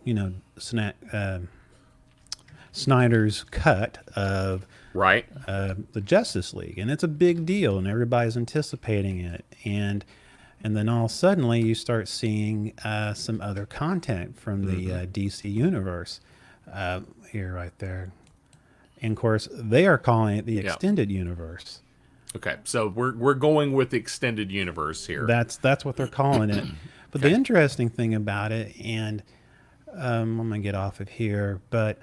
Snyder's cut of Right. the Justice League. And it's a big deal, and everybody's anticipating it. And then all suddenly you start seeing some other content from the DC universe here, right there. And of course, they are calling it the extended universe. Okay. So we're going with the extended universe here. That's what they're calling it. But the interesting thing about it, and I'm gonna get off of here, but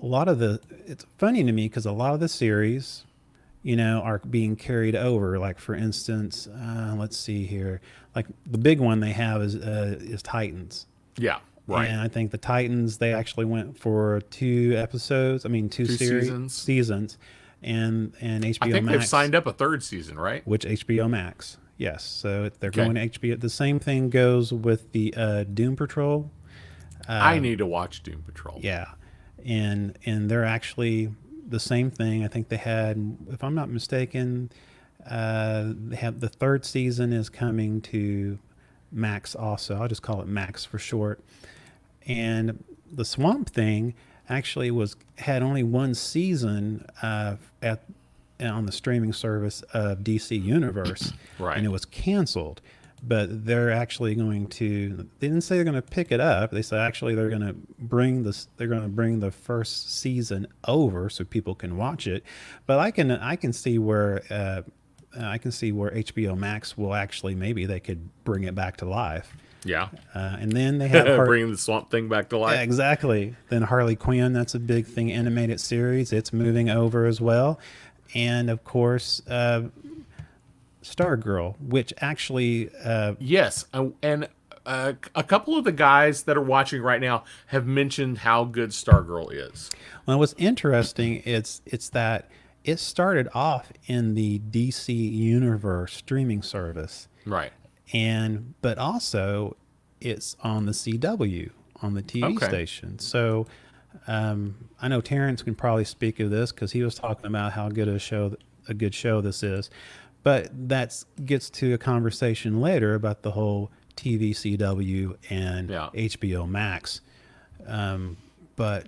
it's funny to me because a lot of the series, are being carried over. Like for instance, let's see here, like the big one they have is Titans. Yeah. Right. And I think the Titans, they actually went for two seasons, and HBO I think Max. they've signed up a third season, right? Which HBO Max, yes. So they're going to HBO. The same thing goes with the Doom Patrol. I need to watch Doom Patrol. Yeah, and they're actually the same thing. I think they had, if I'm not mistaken, they have the third season is coming to Max also. I'll just call it Max for short. And the Swamp Thing actually had only one season on the streaming service of DC Universe, Right. and it was canceled. But they're actually going to. They didn't say they're going to pick it up. They said actually they're going to bring this. They're going to bring the first season over so people can watch it. But I can see where. I can see where HBO Max will actually maybe they could bring it back to life. Yeah. And then they have Bringing the Swamp Thing back to life. Yeah, exactly. Then Harley Quinn, that's a big thing. Animated series, it's moving over as well. And of course, Stargirl, which actually Yes, and a couple of the guys that are watching right now have mentioned how good Stargirl is. well, what's interesting it's that it started off in the DC Universe streaming service, Right. but also it's on the CW on the TV Okay. station. So I know Terrence can probably speak of this because he was talking about how good a good show this is. But that gets to a conversation later about the whole TV CW and HBO Max. But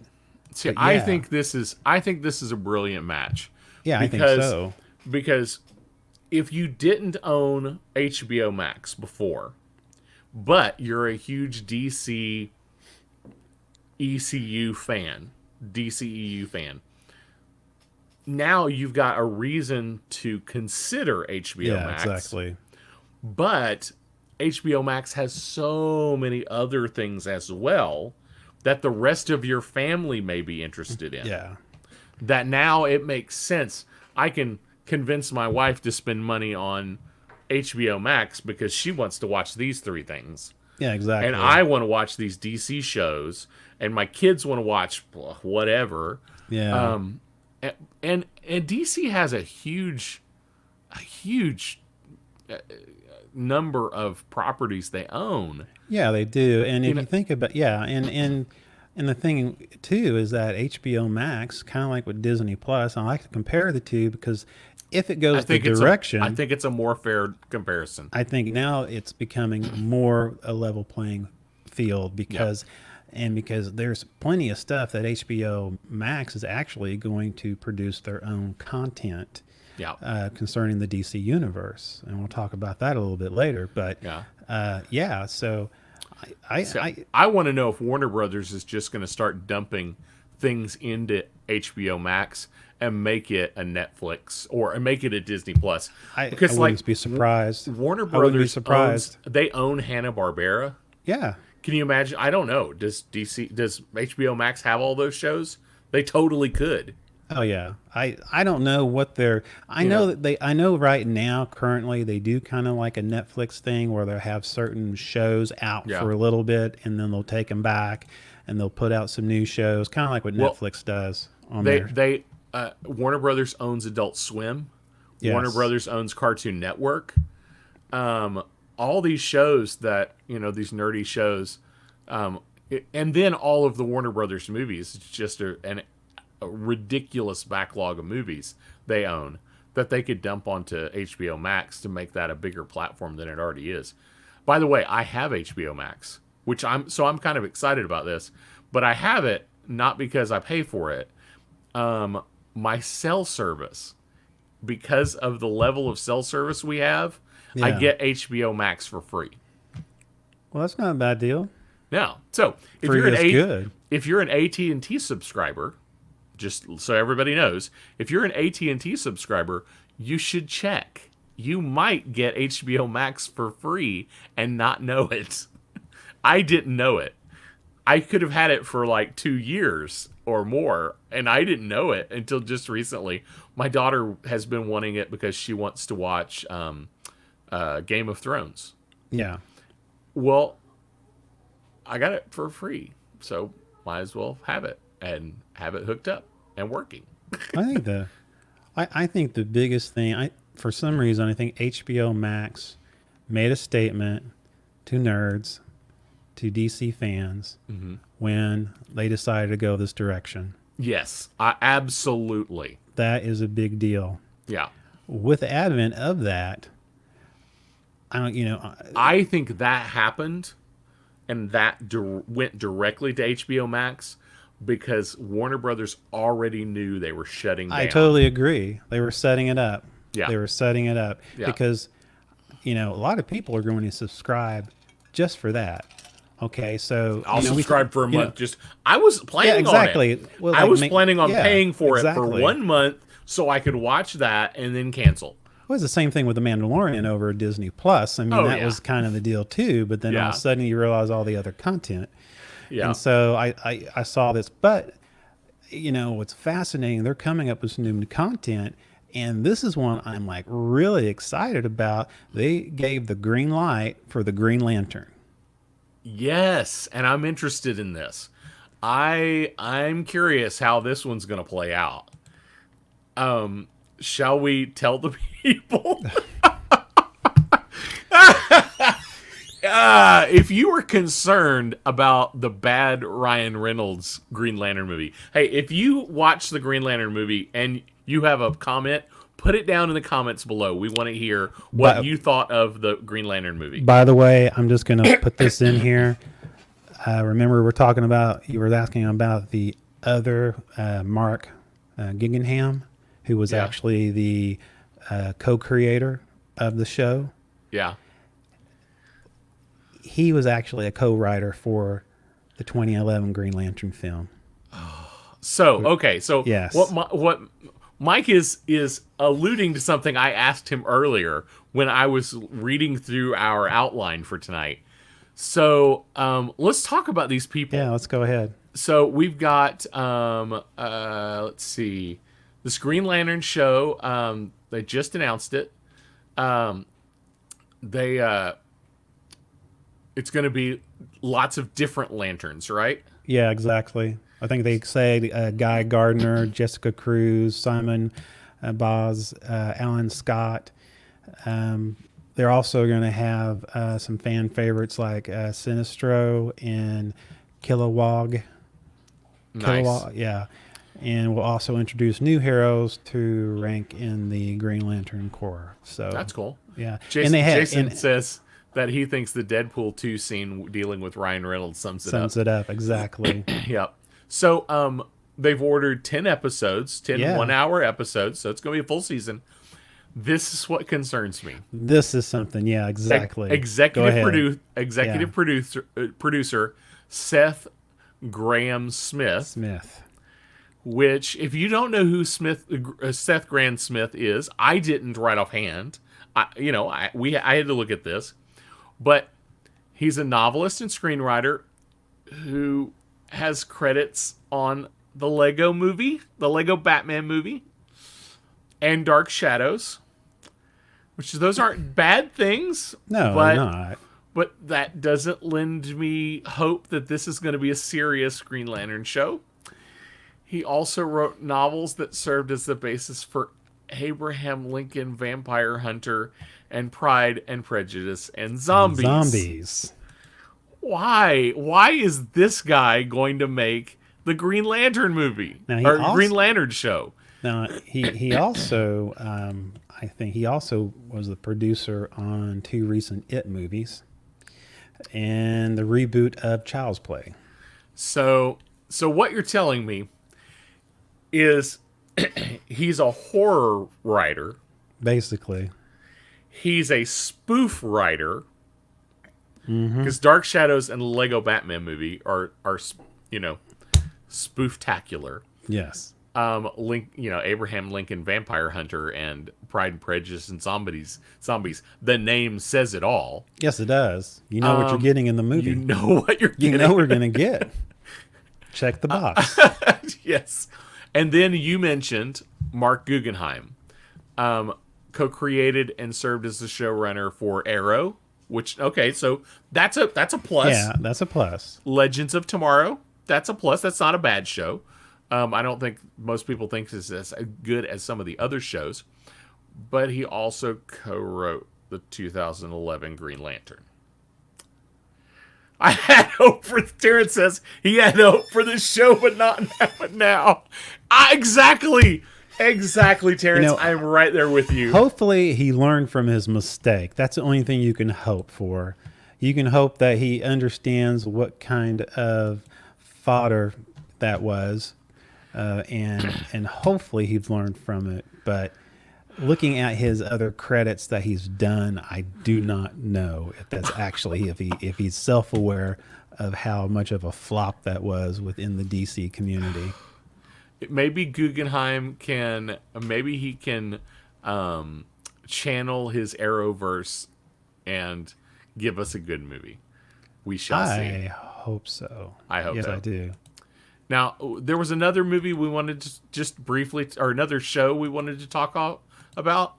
See, But I yeah. think this is a brilliant match. yeah, I think Because- so. Because if you didn't own HBO Max before, but you're a huge DC ECU fan, DCEU fan, now you've got a reason to consider HBO Yeah, Max. exactly. But HBO Max has so many other things as well that the rest of your family may be interested in. Yeah. That now it makes sense. I can convince my wife to spend money on HBO Max because she wants to watch these three things. Yeah, exactly. And I want to watch these DC shows, and my kids want to watch whatever. yeah. And DC has a huge number of properties they own. Yeah, they do. And if know- you think about, and the thing too is that HBO Max, kind of like with Disney Plus, I like to compare the two because if it goes the direction, I think it's a more fair comparison. I think now it's becoming more a level playing field because there's plenty of stuff that HBO Max is actually going to produce their own content Yeah. concerning the DC universe, and we'll talk about that a little bit later. But Yeah. so So I I want to know if Warner Brothers is just going to start dumping things into HBO Max and make it a Netflix or make it a Disney Plus. I Because wouldn't like be surprised. Warner I wouldn't be Brothers surprised. they own Hanna-Barbera. Yeah. Can you imagine? I don't know. Does HBO Max have all those shows? They totally could. Oh yeah. I don't know what they're. I You know know, that they. I know right now, currently, they do kind of like a Netflix thing where they have certain shows out yeah. for a little bit, and then they'll take them back, and they'll put out some new shows, kind of like what Well, Netflix does on they there. they Warner Brothers owns Adult Swim. Warner Yes. Brothers owns Cartoon Network. All these shows that these nerdy shows, and then all of the Warner Brothers movies. It's just a ridiculous backlog of movies they own that they could dump onto HBO Max to make that a bigger platform than it already is. By the way, I have HBO Max, which I'm kind of excited about this, but I have it not because I pay for it. My cell service, because of the level of cell service we have, I Yeah. get HBO Max for free. Well, that's not a bad deal. Now, so if Free you're is good. if you're an AT&T subscriber, just so everybody knows, if you're an AT&T subscriber, you should check. You might get HBO Max for free and not know it. I didn't know it. I could have had it for like 2 years or more, and I didn't know it until just recently. My daughter has been wanting it because she wants to watch Game of Thrones. Yeah. Well, I got it for free, so might as well have it and have it hooked up and working. I think the biggest thing, for some reason, I think HBO Max made a statement to nerds, to DC fans, when they decided to go this direction. Yes, I absolutely. That is a big deal. Yeah. With the advent of that, I don't, I think that happened and that went directly to HBO Max because Warner Brothers already knew they were shutting down. I totally agree. They were setting it up. Yeah. They were setting it up Yeah. because, a lot of people are going to subscribe just for that. Okay, so I'll we- subscribe for a you know, month. Just I was planning exactly. on it. Well, I like, was planning on yeah, paying for it exactly. for 1 month so I could watch that and then cancel. It was the same thing with The Mandalorian over at Disney Plus. I mean, Oh, that yeah. was kind of the deal too. But then all Yeah. of a sudden, you realize all the other content. Yeah. And so I saw this, but what's fascinating? They're coming up with some new content, and this is one I'm like really excited about. They gave the green light for the Green Lantern. Yes, and I'm interested in this. I'm curious how this one's going to play out. Shall we tell the people? If you were concerned about the bad Ryan Reynolds Green Lantern movie, hey, if you watch the Green Lantern movie and you have a comment, put it down in the comments below. We want to hear what But- you thought of the Green Lantern movie. By the way, I'm just going to put this in here. Remember, you were asking about the other Mark Guggenheim, who was Yeah. actually the co-creator of the show. Yeah. He was actually a co-writer for the 2011 Green Lantern film. So okay, so Yes. what Mike is alluding to something I asked him earlier when I was reading through our outline for tonight. So let's talk about these people. Yeah, let's go ahead. So we've got let's see, this Green Lantern show. They just announced it. It's going to be lots of different lanterns, right? Yeah, exactly. I think they say Guy Gardner, Jessica Cruz, Simon Boz, Alan Scott. They're also going to have some fan favorites like Sinestro and Kilowog. Nice. Kilowog, yeah. And we'll also introduce new heroes to rank in the Green Lantern Corps. So That's cool. yeah. Jason, and they have Jason and says that he thinks the Deadpool 2 scene dealing with Ryan Reynolds sums it sums up. it up exactly. Yep. So they've ordered 10 episodes, 10 Yeah. 1-hour episodes, so it's going to be a full season. This is what concerns me. This is something. Yeah, exactly. Go ahead. Executive producer Seth Graham Smith. Which, if you don't know who Seth Graham Smith is, I didn't right offhand. I had to look at this, but he's a novelist and screenwriter who has credits on the Lego Batman movie, and Dark Shadows, which those aren't bad things. No, but, they're not. But that doesn't lend me hope that this is going to be a serious Green Lantern show. He also wrote novels that served as the basis for Abraham Lincoln, Vampire Hunter, and Pride and Prejudice and Zombies. Why? Why is this guy going to make the Green Lantern movie Green Lantern show? Now he also I think he also was the producer on 2 recent It movies and the reboot of Child's Play. So what you're telling me is he's a horror writer. Basically. He's a spoof writer. Because Dark Shadows and the Lego Batman movie are spooftacular. Yes. Abraham Lincoln, Vampire Hunter, and Pride and Prejudice and Zombies. The name says it all. Yes, it does. You know what you're getting in the movie. You know what you're getting. You know we're going to get. Check the box. Yes. And then you mentioned Mark Guggenheim, co-created and served as the showrunner for Arrow, which, okay, so that's a plus. Yeah, that's a plus. Legends of Tomorrow, that's a plus. That's not a bad show. I don't think most people think it's as good as some of the other shows, but he also co-wrote the 2011 Green Lantern. I had hope for, Terrence says, he had hope for this show, but not now. Exactly, Terrence. I'm right there with you. Hopefully he learned from his mistake. That's the only thing you can hope for. You can hope that he understands what kind of fodder that was, and hopefully he's learned from it. But looking at his other credits that he's done, I do not know if that's actually if he's self-aware of how much of a flop that was within the DC community. Maybe Guggenheim can channel his Arrowverse and give us a good movie. We shall see. I hope so. I hope so. I do. Now, there was another movie we wanted to just briefly, or another show we wanted to talk about.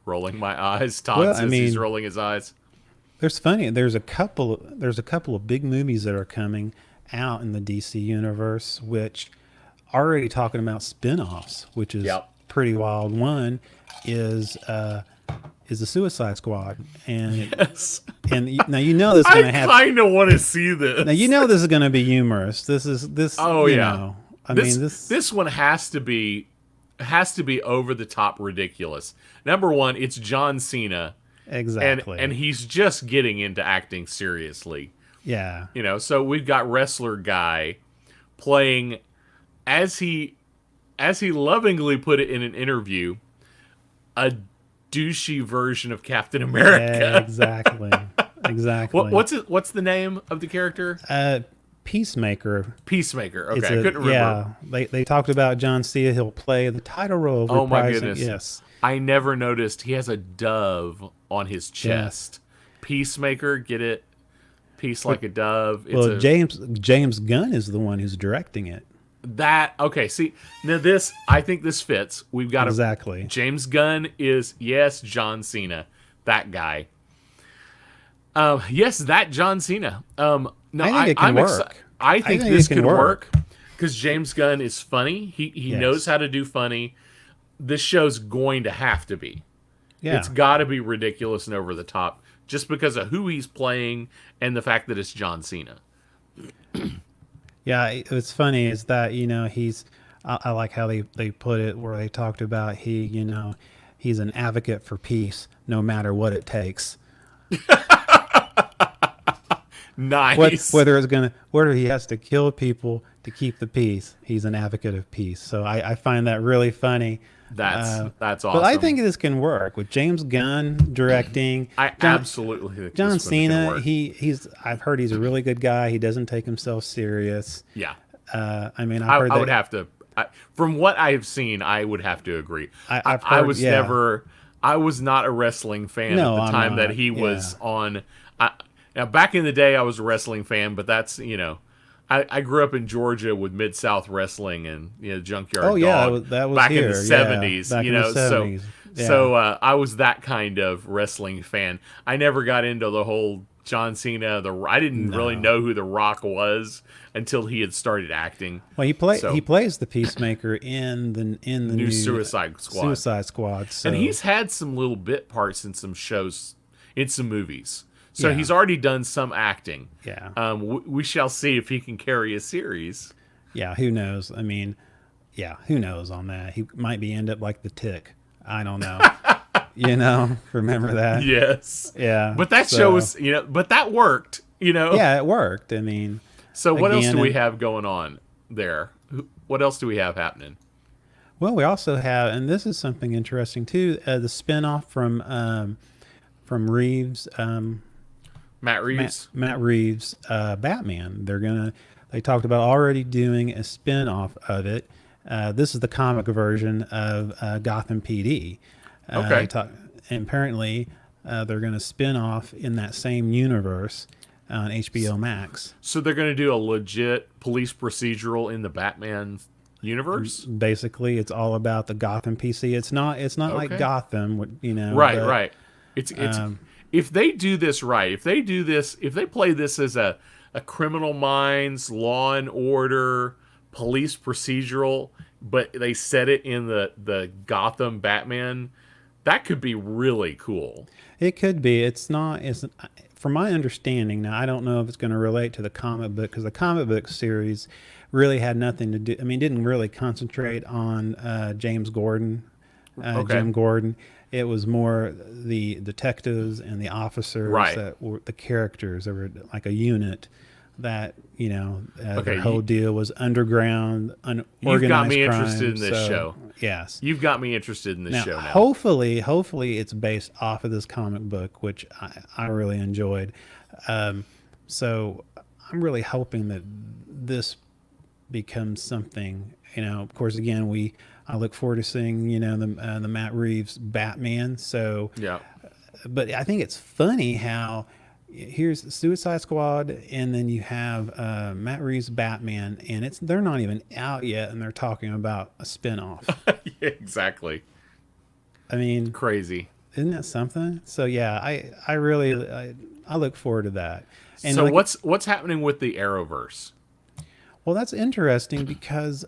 Rolling my eyes. Todd says he's rolling his eyes. There's a couple of big movies that are coming out in the DC universe, which already talking about spin-offs, which is pretty wild. One is the Suicide Squad, and now you know this is going to have. I kind of want to see this. Now you know this is going to be humorous. This. Oh yeah. This one has to be over the top ridiculous. Number one, it's John Cena. Exactly. And he's just getting into acting seriously. Yeah. So we've got wrestler guy playing, as he lovingly put it in an interview, a douchey version of Captain America. Yeah, exactly. What's the name of the character? Peacemaker. Peacemaker. Okay, I couldn't remember. Yeah, they talked about John Cena. He'll play the title role of Oh my goodness. Yes. I never noticed he has a dove on his chest. Yeah. Peacemaker, get it? Peace like a dove. James Gunn is the one who's directing it. See, now I think this fits. We've got exactly. James Gunn is, John Cena, that guy. Yes, that John Cena. No, I think it can work. I think this could work because James Gunn is funny. He knows how to do funny. This show's going to have to be. Yeah. It's got to be ridiculous and over the top just because of who he's playing and the fact that it's John Cena. Yeah, what's funny is that, he's I like how they put it where they talked about he's an advocate for peace no matter what it takes. Nice. Whether he has to kill people to keep the peace, he's an advocate of peace. So I find that really funny. That's awesome. But I think this can work with James Gunn directing. I absolutely think John this one can Cena. work. He's I've heard he's a really good guy. He doesn't take himself serious. Yeah. I mean, I I've heard would have to. From what I've seen, I would have to agree. I've I heard- was yeah. never. I was not a wrestling fan No, at the I'm time that not, he was yeah. on. Now, back in the day, I was a wrestling fan, but that's I grew up in Georgia with Mid South Wrestling and Junkyard Oh, yeah, Dog that was back here, in the yeah, '70s. back in the 70s, yeah. So I was that kind of wrestling fan. I never got into the whole John Cena. I didn't really know who The Rock was until he had started acting. Well, So- he plays the Peacemaker in the new Suicide Squad. Suicide Squad. So. And he's had some little bit parts in some shows, in some movies. So Yeah. he's already done some acting. Yeah. We shall see if he can carry a series. Yeah, who knows? I mean, yeah, who knows on that? He might end up like the Tick. I don't know. Remember that? Yes. Yeah. But that so- show was, but that worked, Yeah, it worked. I mean, So what else again, do we have going on there? What else do we have happening? well, we also have, and this is something interesting too, the spinoff from Reeves. Matt Reeves? Matt Reeves' Batman. They talked about already doing a spin-off of it. This is the comic version of Gotham PD. Okay. And apparently, they're going to spin off in that same universe on HBO Max. So they're going to do a legit police procedural in the Batman universe? Basically, it's all about the Gotham PC. It's not like Okay. Gotham, Right, but- right. It's if they do this right, if they play this as a Criminal Minds, Law and Order, police procedural, but they set it in the Gotham Batman, that could be really cool. It could be. It's not. It's from my understanding. Now, I don't know if it's going to relate to the comic book because the comic book series really had nothing to do. I mean, didn't really concentrate on James Gordon, Okay. Jim Gordon. It was more the detectives and the officers Right. that were the characters. They were like a unit that Okay, their whole deal was underground, unorganized You've got me crime. interested in this So, show. Yes. You've got me interested in this Now, show now. hopefully it's based off of this comic book, which I really enjoyed. So I'm really hoping that this becomes something. Of course, again, I look forward to seeing the Matt Reeves Batman. So, Yeah. but I think it's funny how here's Suicide Squad, and then you have Matt Reeves Batman, and they're not even out yet, and they're talking about a spinoff. Yeah, exactly. I mean, Crazy. isn't that something? So yeah, I really I look forward to that. And So like- what's happening with the Arrowverse? well, that's interesting because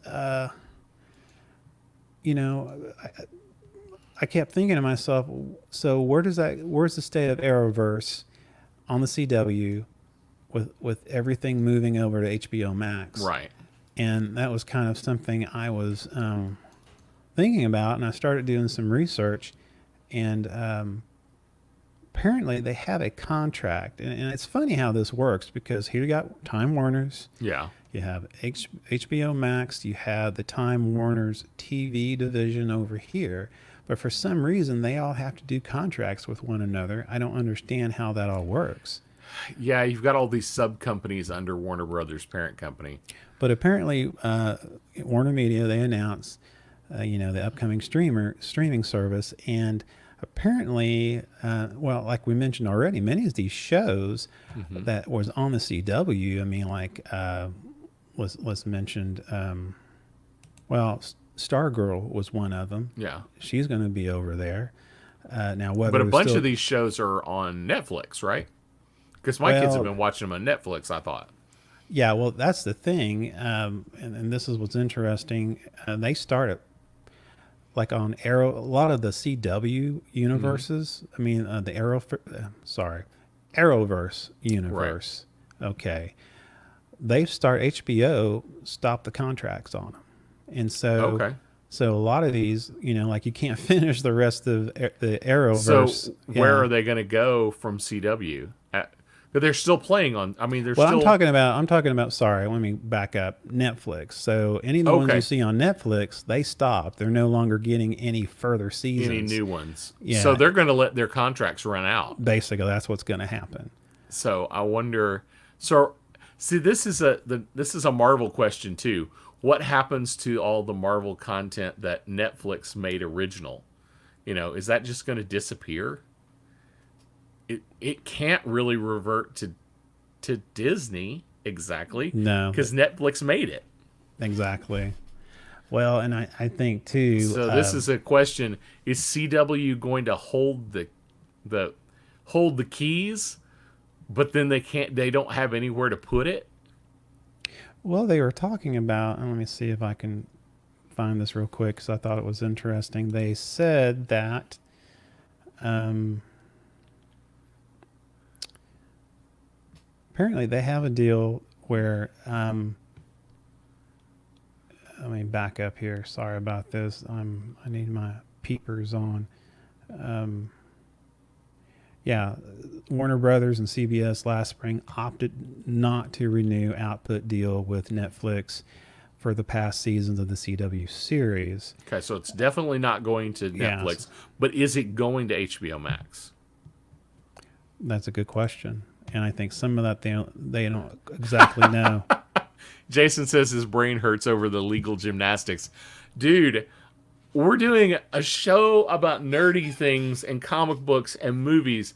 I kept thinking to myself, so where's the state of Arrowverse on the CW with everything moving over to HBO Max? Right. And that was kind of something I was thinking about, and I started doing some research, and apparently they have a contract, and it's funny how this works because here you got Time Warner's, Yeah. you have HBO Max, you have the Time Warner's TV division over here, but for some reason they all have to do contracts with one another. I don't understand how that all works. Yeah, you've got all these sub companies under Warner Brothers parent company. But apparently, Warner Media, they announced, the upcoming streaming service, and apparently, well, like we mentioned already, many of these shows that was on the CW. I mean, like was mentioned. Well, Stargirl was one of them. Yeah. She's going to be over there now. Whether But a it's bunch still- of these shows are on Netflix, right? Because my kids have Well- been watching them on Netflix, I thought. Yeah, well, that's the thing, and this is what's interesting. They start at like on Arrow. A lot of the CW universes. I mean, the Arrowverse universe. Okay, they start HBO stopped the contracts on them, and so Okay. so a lot of these, like you can't finish the rest of the Arrowverse. So where are they going to go from CW? But they're still playing on. I mean, they're Well, still I'm talking about. Sorry, let me back up. Netflix. So any of the ones okay. you see on Netflix, they stopped. They're no longer getting any further Any seasons. new ones. So Yeah, they're going to let their contracts run out. basically, that's what's going to happen. So I wonder. So see, this is a Marvel question too. What happens to all the Marvel content that Netflix made original? Is that just going to disappear? It can't really revert to Disney exactly No, because Netflix made it. exactly. Well, and I think too. So this is a question: is CW going to the hold the keys, but then they don't have anywhere to put it? Well, they were talking about. And let me see if I can find this real quick because I thought it was interesting. They said that. Um, Apparently, they have a deal where. Let me back up here. Sorry about this. I need my peepers on. Um, yeah, Warner Brothers and CBS last spring opted not to renew output deal with Netflix for the past seasons of the CW series. Okay, so it's definitely not going to Yeah. Netflix, but is it going to HBO Max? That's a good question, and I think some of that they don't exactly know. Jason says his brain hurts over the legal gymnastics. Dude, we're doing a show about nerdy things and comic books and movies,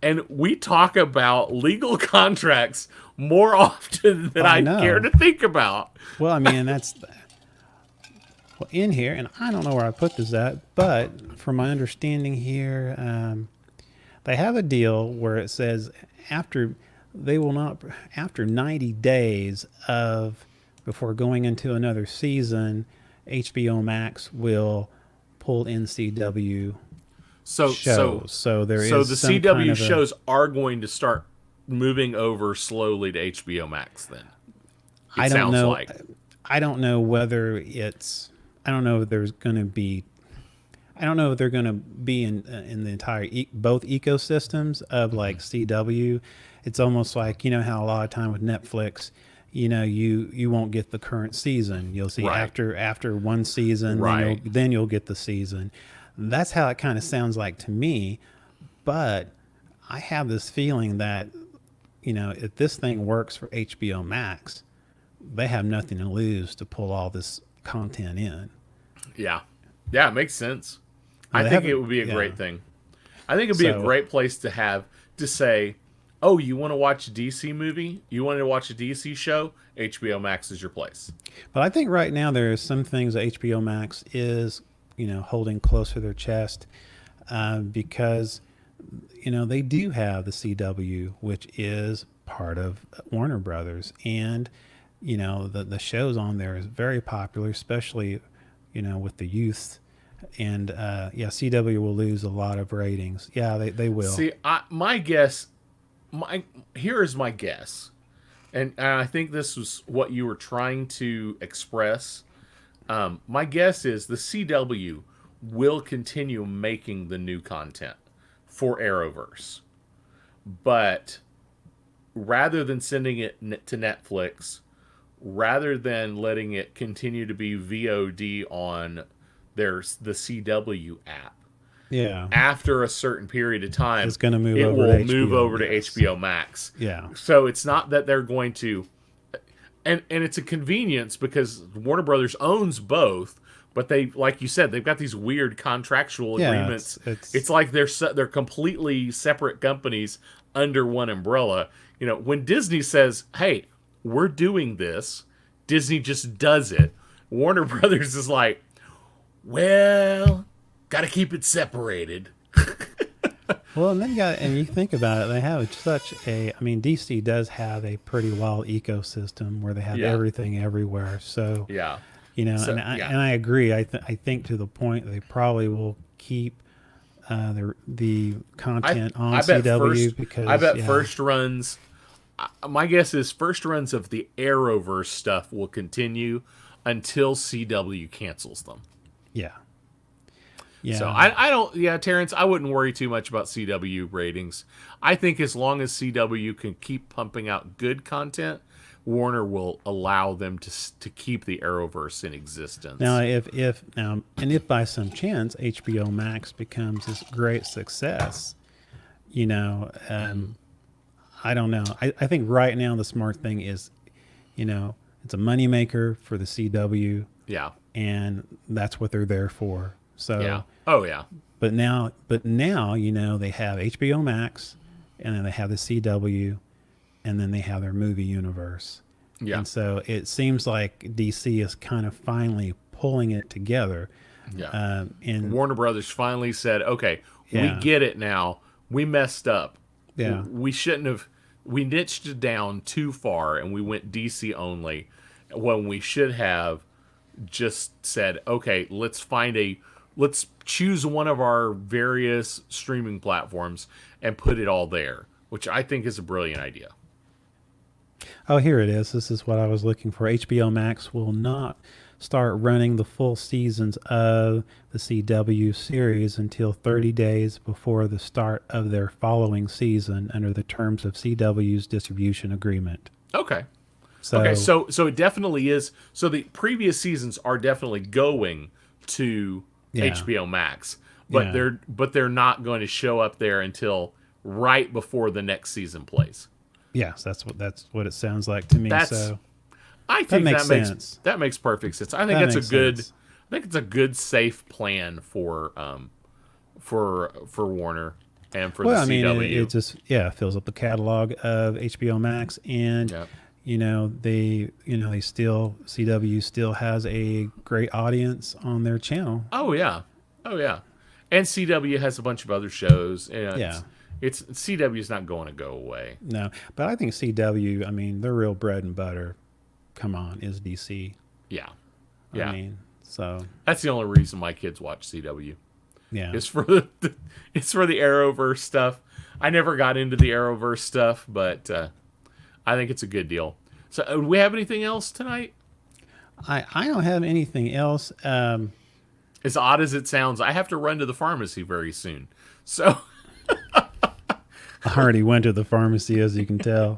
and we talk about legal contracts more often than I I know. care to think about. Well, I mean, that's well, in here, and I don't know where I put this at, but from my understanding here, they have a deal where it says after they will not after 90 days of before going into another season, HBO Max will pull in CW So shows. So there is so the some CW kind of shows are going to start moving over slowly to HBO Max then. I It don't sounds know. like. I don't know whether it's. I don't know if there's going to be. I don't know if they're going to be in the entire both ecosystems of like CW. It's almost like how a lot of time with Netflix, you won't get the current season. You'll see Right. after one season, Right. then you'll get the season. That's how it kind of sounds like to me. But I have this feeling that if this thing works for HBO Max, they have nothing to lose to pull all this content in. Yeah. Yeah, it makes sense. I They think it haven't- would be a yeah. great thing. I think it'd be a So- great place to have to say, oh, you want to watch a DC movie? You want to watch a DC show? HBO Max is your place. But I think right now there are some things that HBO Max is, holding close to their chest because, they do have the CW, which is part of Warner Brothers, and the shows on there is very popular, especially with the youth. And CW will lose a lot of ratings. Yeah, they will. See, here is my guess, and I think this was what you were trying to express. My guess is the CW will continue making the new content for Arrowverse, but rather than sending it to Netflix, rather than letting it continue to be VOD on the CW app, Yeah, after a certain period of time, It's gonna move it over will to move HBO, over to yes. HBO Max. yeah, So it's not that they're going to, and it's a convenience because Warner Brothers owns both, but they, like you said, they've got these weird contractual Yeah, agreements. it's- It's like they're completely separate companies under one umbrella. When Disney says, "Hey, we're doing this," Disney just does it. Warner Brothers is like, well, got to keep it separated. Well, and you think about it, they have such a. I mean, DC does have a pretty wild ecosystem where they have Yeah. everything everywhere. So Yeah. So, and yeah. I agree. I think to the point they probably will keep the content on CW because I bet yeah, first runs. My guess is first runs of the Arrowverse stuff will continue until CW cancels them. yeah. Yeah. So I don't, yeah, Terrence, I wouldn't worry too much about CW ratings. I think as long as CW can keep pumping out good content, Warner will allow them to keep the Arrowverse in existence. Now, if by some chance HBO Max becomes this great success, you know, I don't know. I think right now the smart thing is, you know, it's a moneymaker for the CW, Yeah. and that's what they're there for. So, Yeah. Oh, yeah. but now, you know, they have HBO Max, and then they have the CW, and then they have their movie universe. Yeah. And so it seems like DC is kind of finally pulling it together. Yeah. And Warner Brothers finally said, okay, Yeah. we get it now. We messed up. Yeah. We shouldn't have. We niched it down too far and we went DC only when we should have just said, okay, let's choose one of our various streaming platforms and put it all there, which I think is a brilliant idea. Oh, here it is. This is what I was looking for. HBO Max will not start running the full seasons of the CW series until 30 days before the start of their following season under the terms of CW's distribution agreement. Okay. So, Okay, so it definitely is. So the previous seasons are definitely going to Yeah. HBO Max, but Yeah. they're not going to show up there until right before the next season plays. yes, that's what it sounds like to me. That's- So I think makes that makes sense. that makes perfect sense. I think That that's makes a good. sense. I think it's a good, safe plan for Warner and for well, the I mean, CW. it just fills up the catalog of HBO Max, and Yep. they still CW still has a great audience on their channel. Oh yeah, and CW has a bunch of other shows. And Yeah. it's CW is not going to go away. No, but I think CW, I mean, their real bread and butter, come on, is DC. Yeah, I mean, so that's the only reason my kids watch CW. yeah. It's for it's for the Arrowverse stuff. I never got into the Arrowverse stuff, but I think it's a good deal. So, do we have anything else tonight? I don't have anything else. As odd as it sounds, I have to run to the pharmacy very soon. So, I already went to the pharmacy, as you can tell.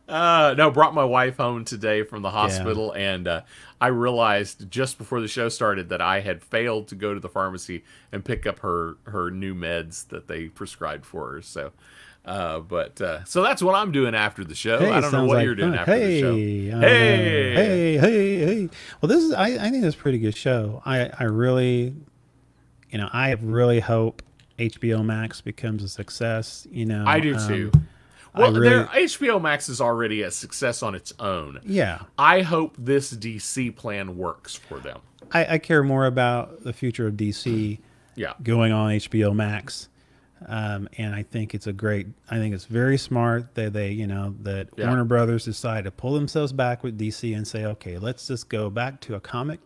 no, brought my wife home today from the hospital, and I realized just before the show started that I had failed to go to the pharmacy and pick up her new meds that they prescribed for her. So, so that's what I'm doing after the show. I don't know sounds what like you're doing fun. after the show. I don't know. Hey. Well, this is. I think it's a pretty good show. I really, I really hope HBO Max becomes a success. I do too. Well, really- HBO Max is already a success on its own. Yeah, I hope this DC plan works for them. I care more about the future of DC Yeah. going on HBO Max. And I think it's very smart that that Yeah. Warner Brothers decided to pull themselves back with DC and say, okay, let's just go back to a comic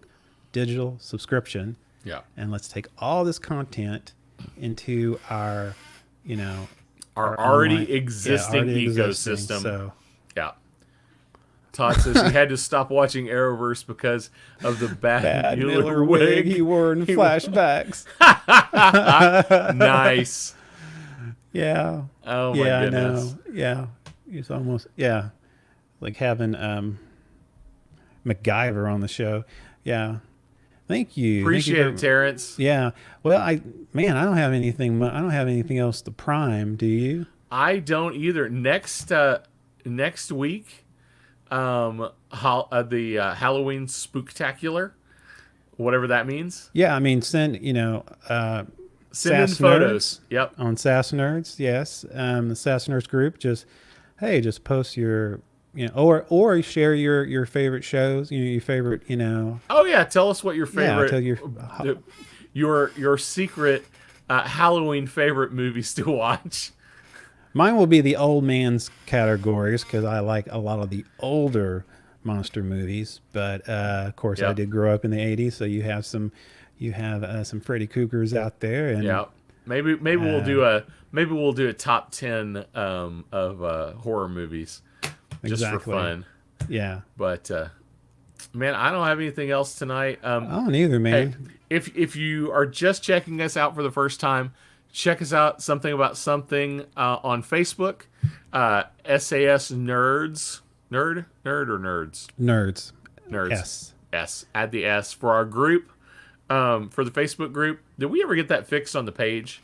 digital subscription, Yeah. and let's take all this content into our, Our our already online- existing already existing, ecosystem. So Yeah. Todd says he had to stop watching Arrowverse because of the bad Miller wig. he wore in flashbacks. Nice. Yeah. Oh my Yeah, goodness. I know. Yeah. It's almost like having MacGyver on the show. Yeah. Thank you. Thank you Appreciate very- it, Terrence. Yeah. Well, I don't have anything. I don't have anything else to prime. Do you? I don't either. Next week, the Halloween Spooktacular, whatever that means. Yeah. I mean, send Send in Sass photos. Yep. on Sass Nerds. Yes. The Sass Nerds group. Just post your or share your favorite shows. Your favorite. Oh yeah, tell us what your favorite, tell your secret Halloween favorite movies to watch. Mine will be the old man's categories because I like a lot of the older monster movies. But of course, I Yep. did grow up in the '80s, so you have some Freddy Kruegers out there, and Yeah, maybe we'll do a top 10 of horror movies just for Exactly. fun. yeah. But Man, I don't have anything else tonight. I don't either, Hey, man. if you are just checking us out for the first time, check us out. Something about something on Facebook. SAS Nerds, nerd or nerds, Nerds. nerds. Yes. S. Add the S for our group. For the Facebook group. Did we ever get that fixed on the page?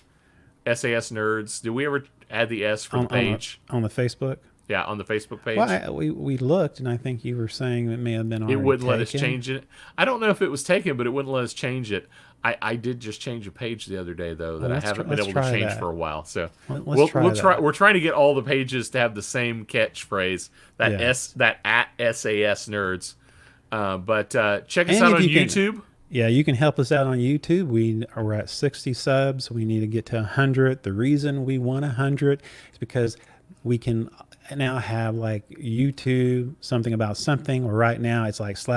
SAS Nerds. Did we ever add the S for the page? On the Facebook. Yeah, on the Facebook page. Well, we looked, and I think you were saying it may have been already It wouldn't let us taken. change it. I don't know if it was taken, but it wouldn't let us change it. I did just change a page the other day though that I haven't been let's able to try change that. for a while. So Let's try we'll try. that. We're trying to get all the pages to have the same catchphrase. That Yes. that at SAS Nerds. But check us And out if on you can- YouTube. Yeah, you can help us out on YouTube. We're at 60 subs. We need to get to 100. The reason we want 100 is because we can now have like YouTube, something about something. Or right now it's like /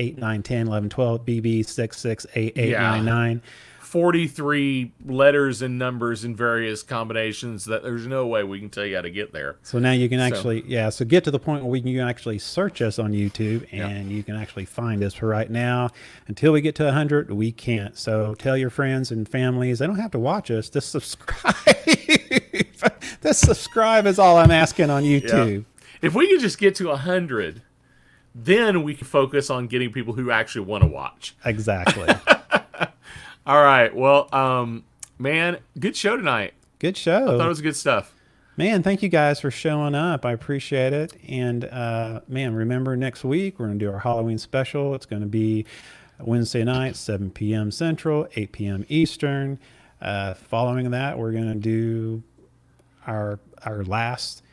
8, 9, 10, 11, 12, BB 6, 6, 8, 8, Yeah. 9, 9. 43 letters and numbers in various combinations that there's no way we can tell you how to get there. So now you can actually, so get to the point where you can actually search us on YouTube and you can actually find us. For right now, until we get to 100, we can't. So tell your friends and families. They don't have to watch us. Just subscribe. Just subscribe is all I'm asking on YouTube. If we could just get to 100, then we can focus on getting people who actually want to watch. Exactly. All right. Well, man, good show tonight. Good show. I thought it was good stuff. Man, thank you guys for showing up. I appreciate it. And man, remember next week we're going to do our Halloween special. It's going to be Wednesday night, 7 p.m. Central, 8 p.m. Eastern. Following that, we're going to do our last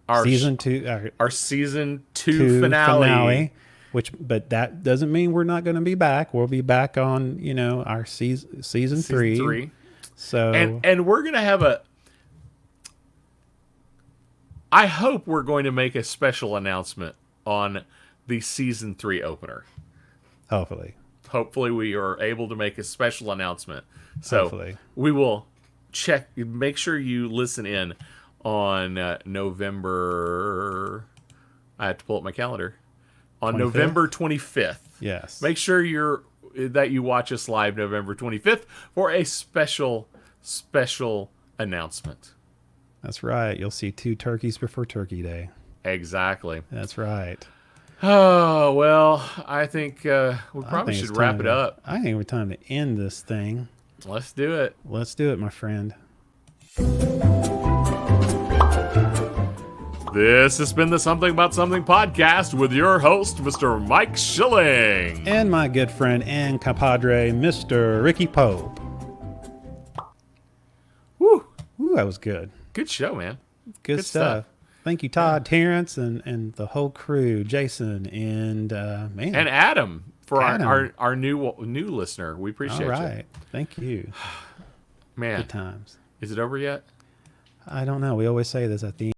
Our season 2 our season 2 finale. But that doesn't mean we're not going to be back. We'll be back on our season 3. So and we're gonna have I hope we're going to make a special announcement on the season 3 opener. hopefully We are able to make a special announcement. So Hopefully. we will make sure you listen in on November. I have to pull up my calendar. On 25th? November 25th. Yes. Make sure that you watch us live November 25th for a special announcement. That's right. You'll see 2 turkeys before Turkey Day. Exactly. That's right. Oh, well, I think we I probably think should it's wrap time it to- up. I think it's time to end this thing. Let's do it. Let's do it, my friend. This has been the Something About Something podcast with your host, Mr. Mike Schilling. And my good friend and compadre, Mr. Ricky Pope. Woo. Ooh, that was good. Good show, man. Good stuff. stuff. Thank you, Todd, Terrence, and the whole crew, Jason, and man. And Adam for Adam. our new listener. We appreciate All right. Thank you. you. Man, Good times. is it over yet? I don't know. We always say this at the